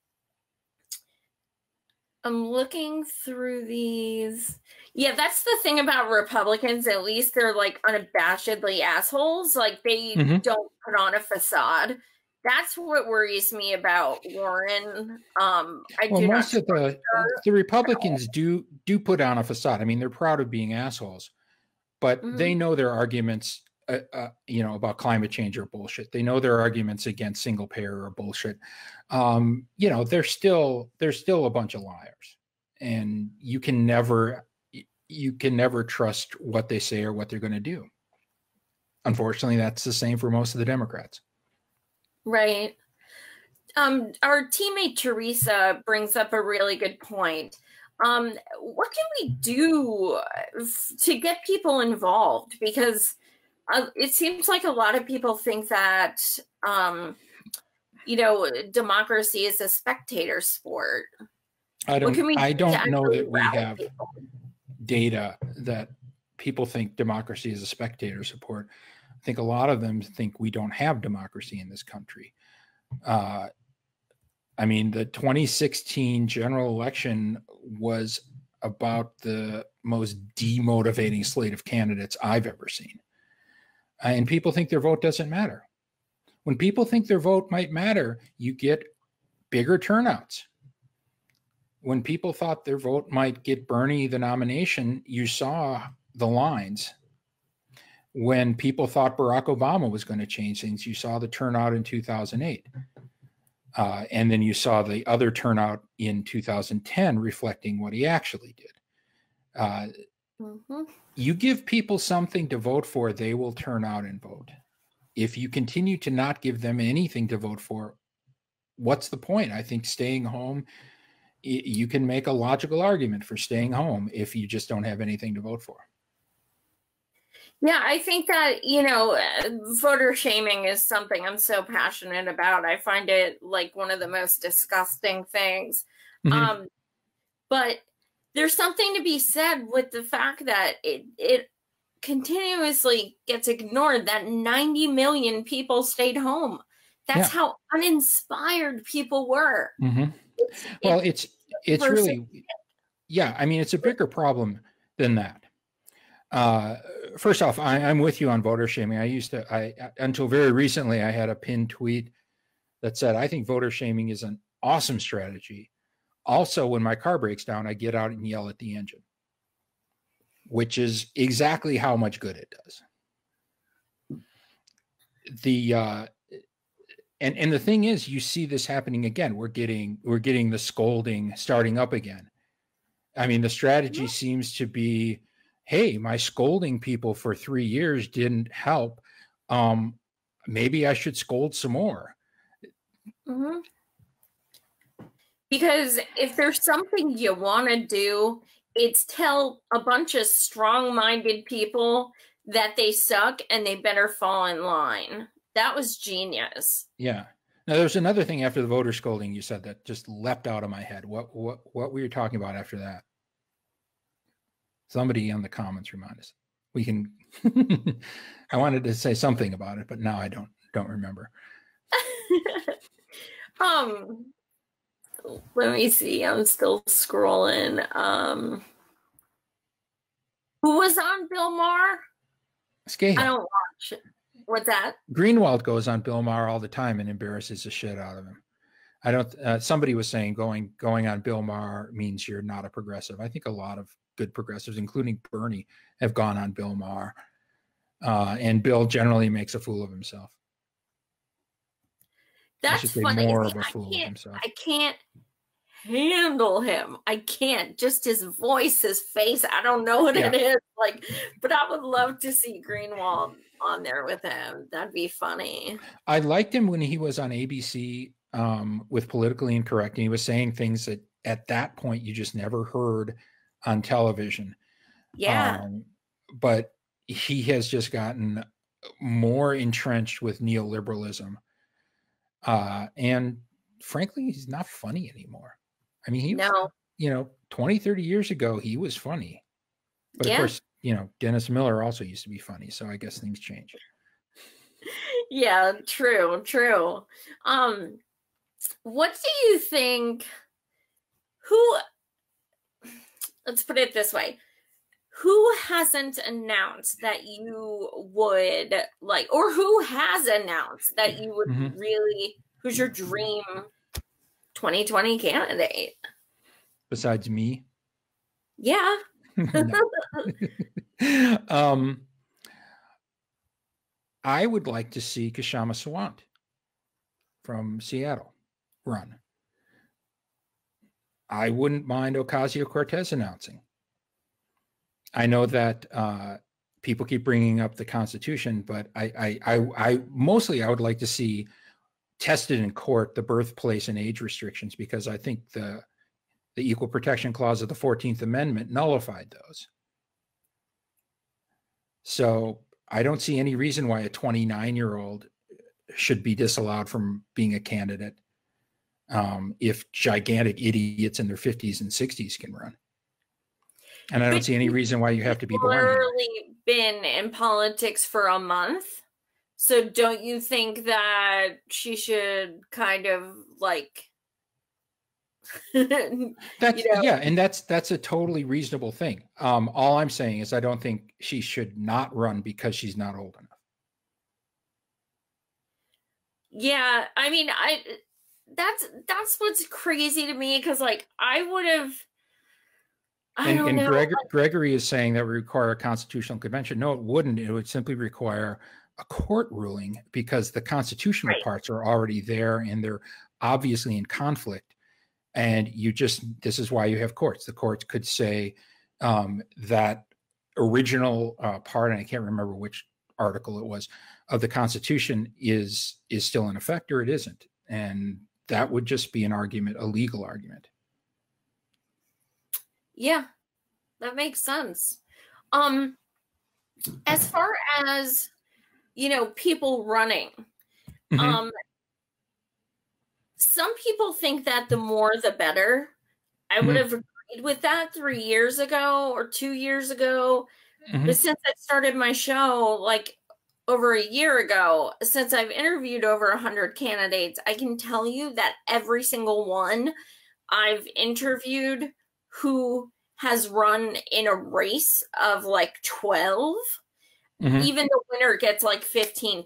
looking through these. Yeah, that's the thing about Republicans. At least they're like unabashedly assholes. Like they don't put on a facade. That's what worries me about Warren. Most of the Republicans do put on a facade. I mean, they're proud of being assholes, but they know their arguments, about climate change are bullshit. They know their arguments against single payer are bullshit. They're still a bunch of liars, and you can never trust what they say or what they're going to do. Unfortunately, that's the same for most of the Democrats. Right. Our teammate Teresa brings up a really good point. What can we do to get people involved? Because it seems like a lot of people think that, democracy is a spectator sport. I don't know that we have data that people think democracy is a spectator sport. I think a lot of them think we don't have democracy in this country. I mean, the 2016 general election was about the most demotivating slate of candidates I've ever seen. And people think their vote doesn't matter. When people think their vote might matter, you get bigger turnouts. When people thought their vote might get Bernie the nomination, you saw the lines. When people thought Barack Obama was going to change things, you saw the turnout in 2008. And then you saw the other turnout in 2010 reflecting what he actually did. You give people something to vote for, they will turn out and vote. If you continue to not give them anything to vote for, what's the point? I think staying home, you can make a logical argument for staying home if you just don't have anything to vote for. Yeah, I think that, voter shaming is something I'm so passionate about. I find it like one of the most disgusting things. But there's something to be said with the fact that it continuously gets ignored that 90 million people stayed home. That's how uninspired people were. It's really, I mean, it's a bigger problem than that. First off, I'm with you on voter shaming. Until very recently, I had a pinned tweet that said, I think voter shaming is an awesome strategy. Also, when my car breaks down, I get out and yell at the engine, which is exactly how much good it does. And the thing is, you see this happening again. We're getting the scolding starting up again. I mean, the strategy seems to be, hey, my scolding people for 3 years didn't help. Maybe I should scold some more. Because if there's something you want to do, it's tell a bunch of strong-minded people that they suck and they better fall in line. That was genius. Yeah. Now, there's another thing after the voter scolding you said that just leapt out of my head. What were you talking about after that? Somebody in the comments remind us. We can. I wanted to say something about it, but now I don't remember. Let me see. I'm still scrolling. Who was on Bill Maher? Scahill. I don't watch it. What's that? Greenwald goes on Bill Maher all the time and embarrasses the shit out of him. I don't. Somebody was saying going on Bill Maher means you're not a progressive. I think a lot of good progressives, including Bernie, have gone on Bill Maher, and Bill generally makes a fool of himself. That's funny. More of a fool of himself. I can't handle him. I can't. Just his voice, his face. I don't know what it is. Like, but I would love to see Greenwald on there with him. That'd be funny. I liked him when he was on ABC with Politically Incorrect, and he was saying things that at that point you just never heard on television. Yeah. But he has just gotten more entrenched with neoliberalism. And frankly, he's not funny anymore. I mean, he was, 20, 30 years ago, he was funny. But of course, Dennis Miller also used to be funny. So I guess things change. Yeah, true. What do you think? Let's put it this way. Who hasn't announced that you would like, or who has announced that you would really, who's your dream 2020 candidate? Besides me? Yeah. I would like to see Kshama Sawant from Seattle run. I wouldn't mind Ocasio-Cortez announcing. I know that people keep bringing up the Constitution, but I mostly I would like to see tested in court the birthplace and age restrictions, because I think the Equal Protection Clause of the 14th Amendment nullified those. So I don't see any reason why a 29-year-old should be disallowed from being a candidate if gigantic idiots in their 50s and 60s can run. And I don't see any reason why you have to be born here. Literally been in politics for a month. So don't you think that she should kind of like that's yeah, and that's a totally reasonable thing. All I'm saying is I don't think she should not run because she's not old enough. Yeah, I mean, that's what's crazy to me, because like I would have. Gregory is saying that would require a constitutional convention. No, it wouldn't. It would simply require a court ruling, because the constitutional parts are already there and they're obviously in conflict. And this is why you have courts. The courts could say that original part, and I can't remember which article it was, of the Constitution is still in effect, or it isn't. And that would just be an argument, a legal argument. Yeah, that makes sense. As far as, people running, some people think that the more the better. I would have agreed with that 3 years ago or 2 years ago. But since I started my show like over a year ago, since I've interviewed over 100 candidates, I can tell you that every single one I've interviewed who has run in a race of like 12, even the winner gets like 15%,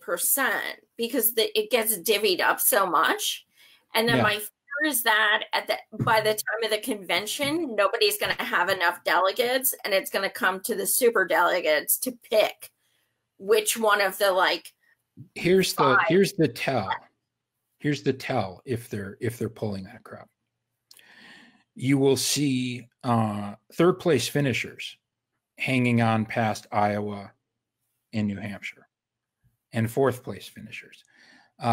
because it gets divvied up so much. And then my fear is that by the time of the convention, nobody's going to have enough delegates, and it's going to come to the super delegates to pick which one of the like. Here's the tell if they're pulling that crap. You will see third place finishers hanging on past Iowa and New Hampshire, and fourth place finishers.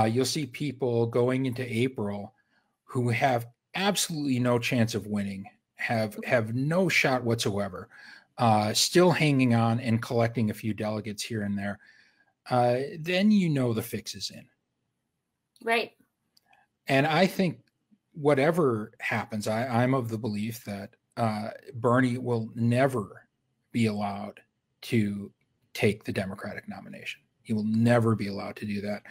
You'll see people going into April who have absolutely no chance of winning, have no shot whatsoever, still hanging on and collecting a few delegates here and there. Then the fix is in. Right. And I think whatever happens, I'm of the belief that Bernie will never be allowed to take the Democratic nomination. He will never be allowed to do that.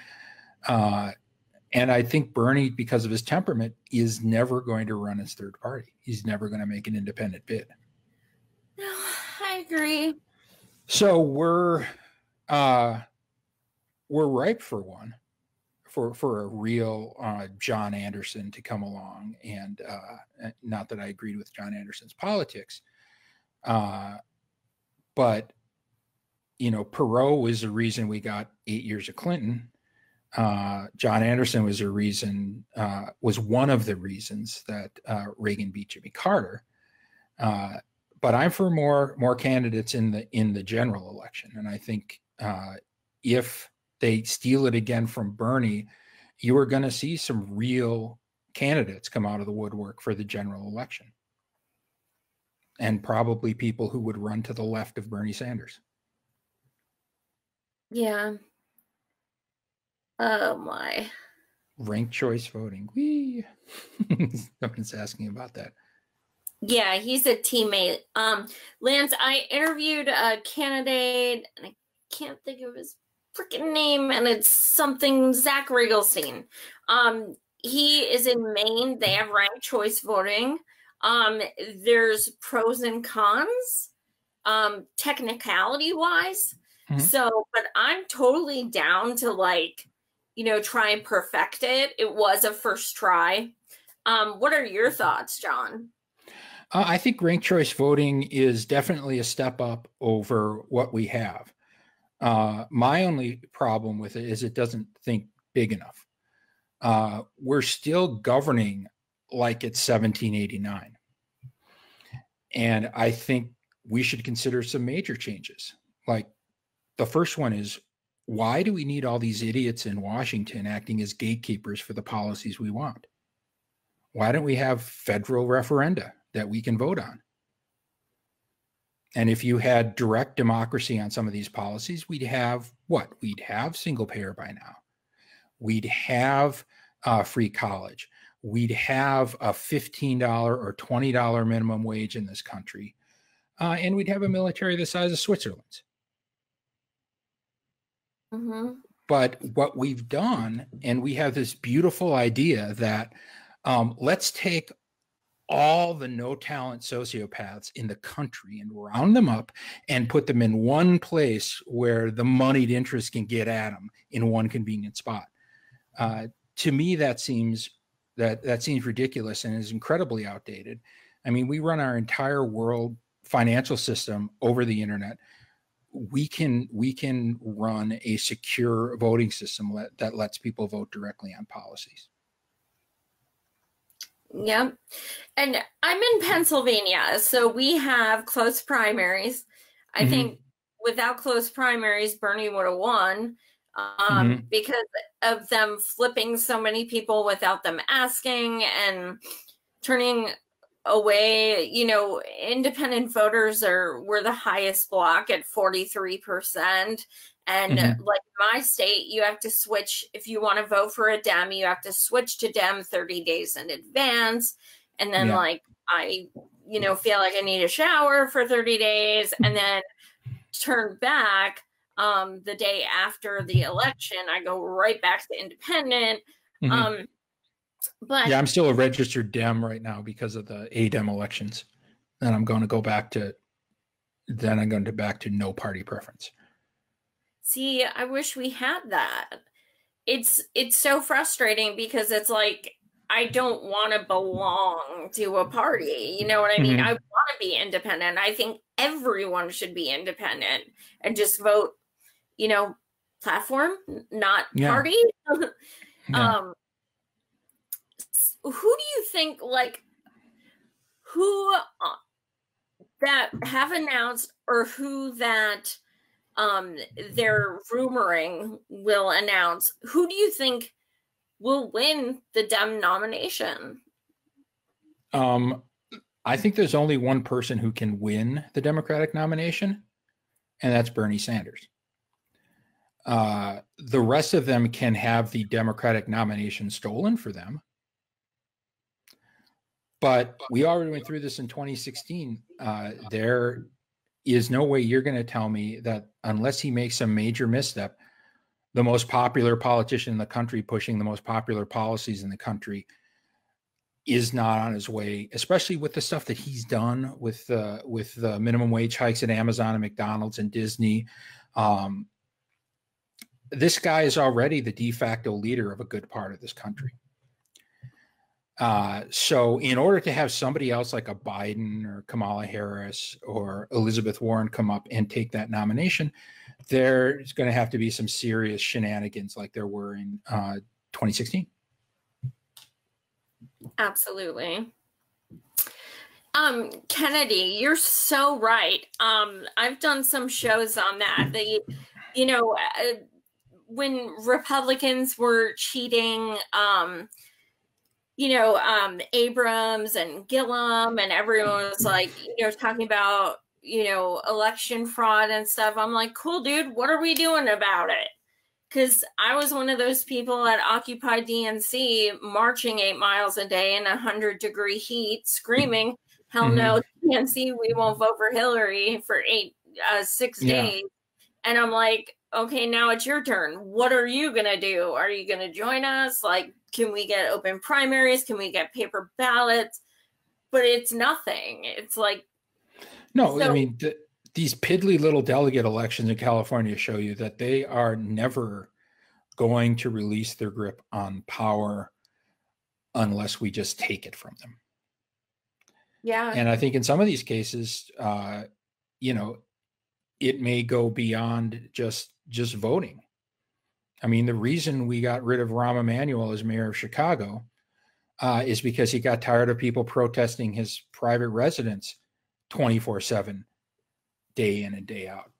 And I think Bernie, because of his temperament, is never going to run as third party. He's never going to make an independent bid. No, I agree. So we're ripe for one, for a real John Anderson to come along. And not that I agreed with John Anderson's politics, but Perot was the reason we got 8 years of Clinton. John Anderson was was one of the reasons that Reagan beat Jimmy Carter. But I'm for more candidates in the general election, and I think if they steal it again from Bernie, you are going to see some real candidates come out of the woodwork for the general election, and probably people who would run to the left of Bernie Sanders. Yeah. Oh my. Ranked choice voting. Whee! Someone's asking about that. Yeah, he's a teammate. Lance, I interviewed a candidate, and I can't think of his freaking name, and it's something Zach Rigelstein. He is in Maine. They have ranked choice voting. There's pros and cons, technicality wise. Mm-hmm. So, but I'm totally down to try and perfect it. It was a first try. What are your thoughts, John? I think ranked choice voting is definitely a step up over what we have. My only problem with it is it doesn't think big enough. We're still governing like it's 1789. And I think we should consider some major changes. Like the first one is, why do we need all these idiots in Washington acting as gatekeepers for the policies we want? Why don't we have federal referenda that we can vote on? And if you had direct democracy on some of these policies, we'd have what? We'd have single payer by now. We'd have free college. We'd have a $15 or $20 minimum wage in this country. And we'd have a military the size of Switzerland's. Mm-hmm. But what we've done, and we have this beautiful idea that let's take all the no talent sociopaths in the country and round them up and put them in one place where the moneyed interests can get at them in one convenient spot. To me, that seems ridiculous and is incredibly outdated. I mean, we run our entire world financial system over the internet. We can run a secure voting system that lets people vote directly on policies. Yep. And I'm in Pennsylvania, so we have close primaries. I mm-hmm. think without close primaries, Bernie would have won mm-hmm. because of them flipping so many people without them asking and turning away. Independent voters were the highest block at 43%. And mm-hmm. like my state, you have to switch. If you want to vote for a Dem, you have to switch to Dem 30 days in advance. And then I feel like I need a shower for 30 days and then turn back the day after the election. I go right back to independent. Mm-hmm. But yeah, I'm still a registered Dem right now because of the A-Dem elections. And I'm going to go back to no party preference. See, I wish we had that. It's so frustrating because it's like, I don't want to belong to a party. You know what I mean? Mm-hmm. I want to be independent. I think everyone should be independent and just vote, platform, not party. Yeah. Who do you think, who that have announced or who that they're rumoring will announce, who do you think will win the Dem nomination? I think there's only one person who can win the Democratic nomination, and that's Bernie Sanders. The rest of them can have the Democratic nomination stolen for them, But we already went through this in 2016. There is no way you're going to tell me that unless he makes a major misstep, the most popular politician in the country pushing the most popular policies in the country is not on his way, especially with the stuff that he's done with the minimum wage hikes at Amazon and McDonald's and Disney. This guy is already the de facto leader of a good part of this country. So in order to have somebody else like a Biden or Kamala Harris or Elizabeth Warren come up and take that nomination, there's going to have to be some serious shenanigans like there were in 2016. Absolutely. Kennedy, you're so right. I've done some shows on that. When Republicans were cheating, Abrams and Gillum and everyone was like, talking about, election fraud and stuff. I'm like, cool, dude, what are we doing about it? Because I was one of those people at Occupy DNC marching 8 miles a day in 100-degree heat, screaming, hell no, DNC, we won't vote for Hillary for 6 days. And I'm like, okay, now it's your turn. What are you going to do? Are you going to join us? Like, can we get open primaries? Can we get paper ballots? But it's nothing. It's like. No, so, I mean, these piddly little delegate elections in California show you that they are never going to release their grip on power unless we just take it from them. Yeah. And I think in some of these cases, it may go beyond just voting. I mean, the reason we got rid of Rahm Emanuel as mayor of Chicago is because he got tired of people protesting his private residence 24/7, day in and day out.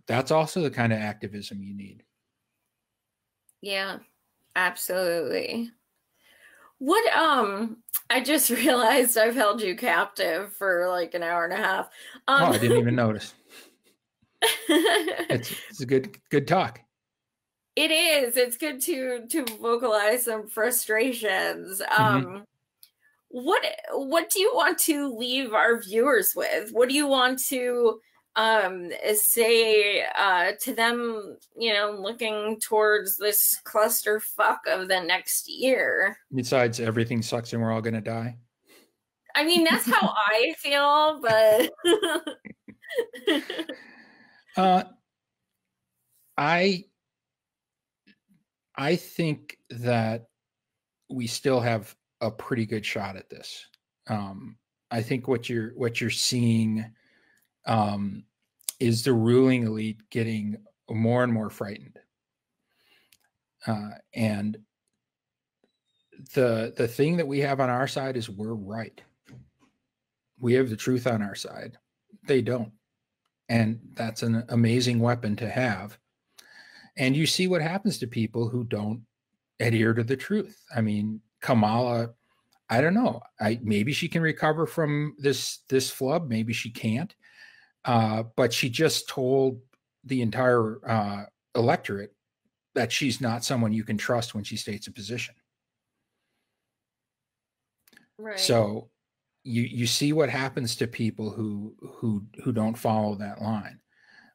That's also the kind of activism you need. Yeah, absolutely. What, I just realized I've held you captive for like an hour and a half. I didn't even notice. It's a good talk. It is. It's good to vocalize some frustrations. What do you want to leave our viewers with? What do you want to say to them, looking towards this clusterfuck of the next year? Besides, everything sucks and we're all going to die. I mean, that's how I feel, but I think that we still have a pretty good shot at this. I think what you're seeing is the ruling elite getting more and more frightened, and the thing that we have on our side is we're right. We have the truth on our side. They don't, and that's an amazing weapon to have. And you see what happens to people who don't adhere to the truth. I mean, Kamala, I don't know. Maybe she can recover from this flub. Maybe she can't. But she just told the entire electorate that she's not someone you can trust when she states a position. Right. So you see what happens to people who don't follow that line.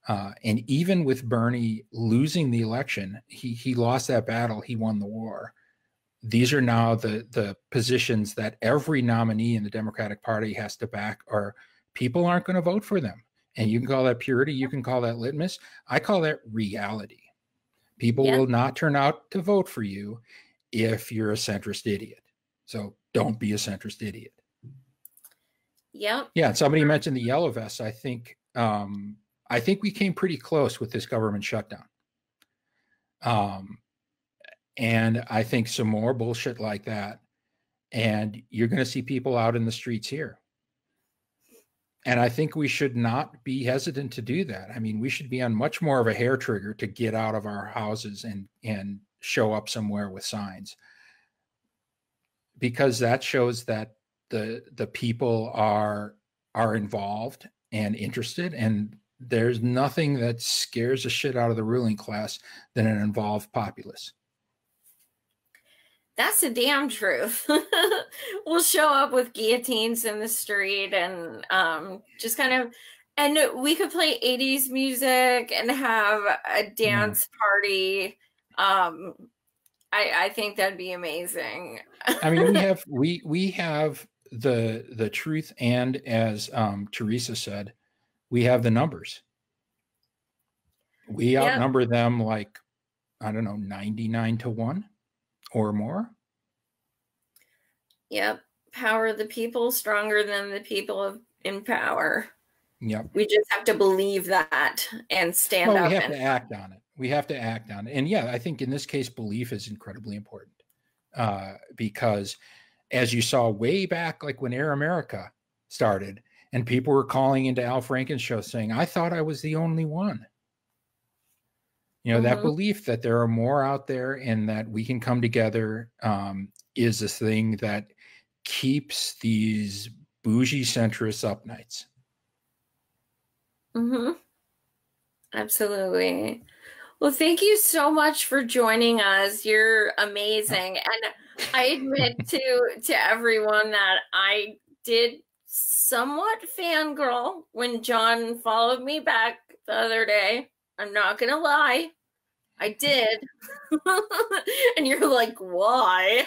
And even with Bernie losing the election, he lost that battle. He won the war. These are now the positions that every nominee in the Democratic Party has to back, or people aren't going to vote for them. And you can call that purity. You can call that litmus. I call that reality. People will not turn out to vote for you if you're a centrist idiot. So don't be a centrist idiot. Yep. Yeah. Somebody mentioned the yellow vests. I think we came pretty close with this government shutdown. And I think some more bullshit like that, and you're going to see people out in the streets here. And I think we should not be hesitant to do that. I mean, we should be on much more of a hair trigger to get out of our houses and show up somewhere with signs, because that shows that the people are involved and interested, and there's nothing that scares the shit out of the ruling class than an involved populace. That's the damn truth. We'll show up with guillotines in the street and just kind of, and we could play 80s music and have a dance party. I think that'd be amazing. I mean, we have the truth, and as Teresa said, we have the numbers. We outnumber them like, I don't know, 99-1 or more. Yep. Power of the people, stronger than the people in power. Yep. We just have to believe that and stand up. We have to act on it. We have to act on it. And yeah, I think in this case, belief is incredibly important because as you saw way back, like when Air America started and people were calling into Al Franken's show saying, I thought I was the only one. You know, that belief that there are more out there and that we can come together is a thing that keeps these bougie centrists up nights. Absolutely. Well, thank you so much for joining us. You're amazing. And I admit to everyone that I did somewhat fangirl when John followed me back the other day. I'm not going to lie. I did. And you're like, why?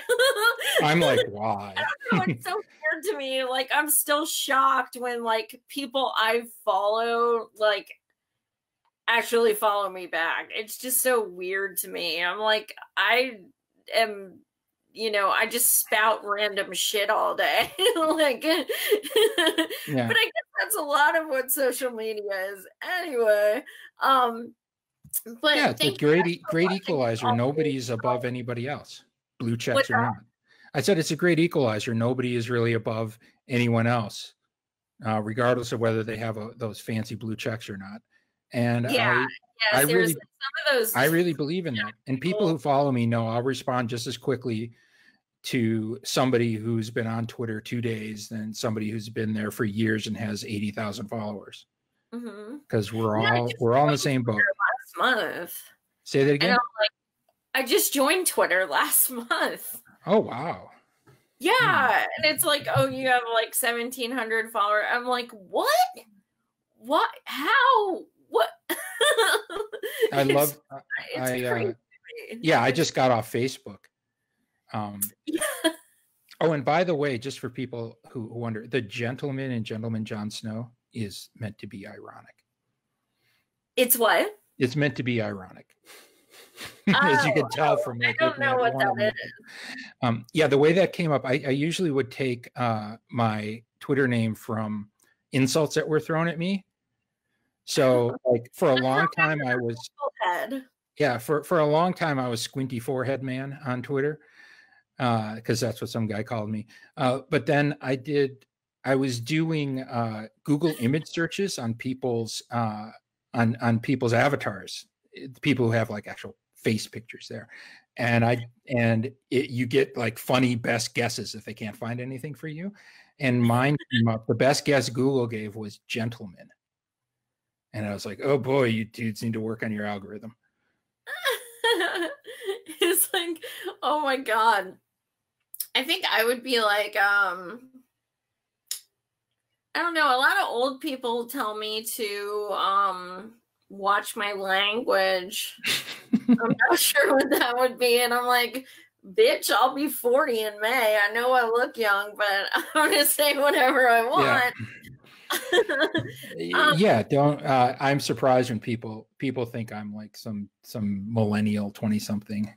I'm like, why? I don't know. It's so weird to me. Like, I'm still shocked when, like, people I follow, like, actually follow me back. It's just so weird to me. I'm like, I am, you know, I just spout random shit all day. Like, but I guess that's a lot of what social media is anyway. But yeah, it's a great equalizer. Nobody's above anybody else, blue checks or not. I said it's a great equalizer. Nobody is really above anyone else, regardless of whether they have those fancy blue checks or not. And I really believe in that. And people who follow me know I'll respond just as quickly to somebody who's been on Twitter 2 days than somebody who's been there for years and has 80,000 followers. Because we're all in the same boat. Last month. Say that again. I just joined Twitter last month. Oh wow. Yeah, and it's like, oh, you have like 1,700 followers. I'm like, what? What? How? What? I love. I just got off Facebook. Oh, and by the way, just for people who wonder, the gentleman and gentleman Jon Snow is meant to be ironic. It's what? It's meant to be ironic. As you can tell from I don't know what that is. Yeah, the way that came up, I usually would take my Twitter name from insults that were thrown at me. So like for a long time I was for a long time I was Squinty Forehead Man on Twitter. Because that's what some guy called me. But then I was doing Google image searches on people's on people's avatars, people who have like actual face pictures there, and you get like funny best guesses if they can't find anything for you. And mine came up. The best guess Google gave was gentleman, and I was like, oh boy, you dudes need to work on your algorithm. It's like, oh my god. I think I would be like, I don't know. A lot of old people tell me to watch my language. I'm not sure what that would be. And I'm like, bitch, I'll be 40 in May. I know I look young, but I'm going to say whatever I want. Yeah. I'm surprised when people think I'm like some millennial 20-something.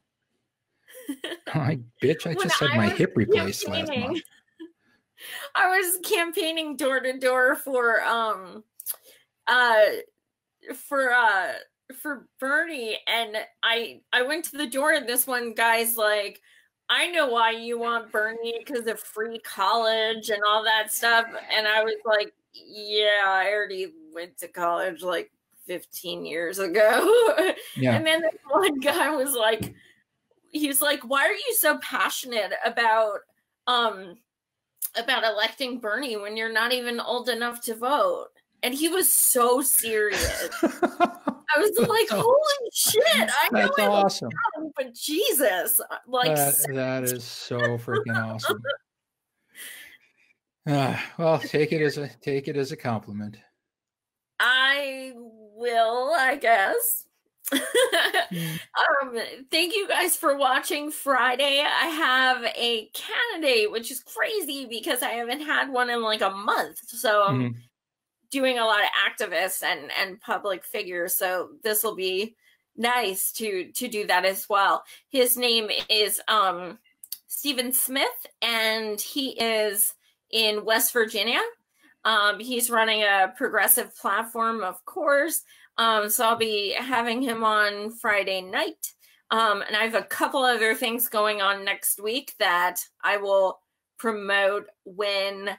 Like, bitch, I just had my hip replaced last month. I was campaigning door to door for Bernie, and I went to the door and this one guy's like, I know why you want Bernie, because of free college and all that stuff. And I was like, yeah, I already went to college like 15 years ago. Yeah. And then this one guy was like, he's like, why are you so passionate about electing Bernie when you're not even old enough to vote? And he was so serious. I was like, holy shit. I know that's awesome. Young, but Jesus. Like that is so freaking awesome. Well, take it as a compliment. I will, I guess. Thank you guys for watching Friday. I have a candidate, which is crazy because I haven't had one in like a month. So I'm doing a lot of activists and public figures. So this will be nice to do that as well. His name is Stephen Smith, and he is in West Virginia. He's running a progressive platform, of course. So I'll be having him on Friday night. And I have a couple other things going on next week that I will promote when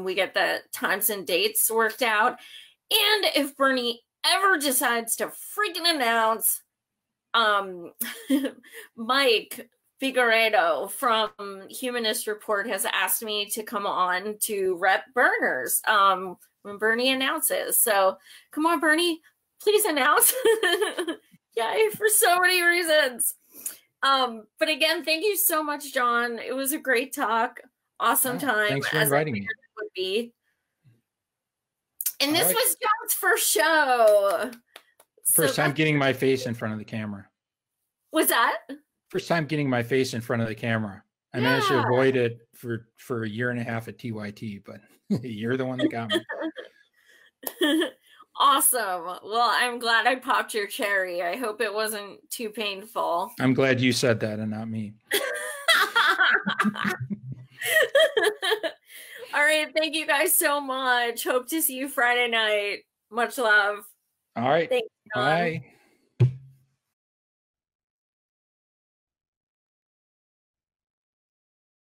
we get the times and dates worked out. And if Bernie ever decides to freaking announce Mike Figueredo from Humanist Report has asked me to come on to rep burners when Bernie announces. So come on, Bernie, please announce. Yay, for so many reasons. But again, thank you so much, John. It was a great talk. Awesome time. Thanks for inviting me. Would be. And this was John's first show. First time getting my face in front of the camera. Was that? First time getting my face in front of the camera. I managed to avoid it for a year and a half at TYT, but you're the one that got me. Awesome. Well, I'm glad I popped your cherry. I hope it wasn't too painful. I'm glad you said that and not me. All right. Thank you guys so much. Hope to see you Friday night. Much love. All right. Thanks, John. Bye.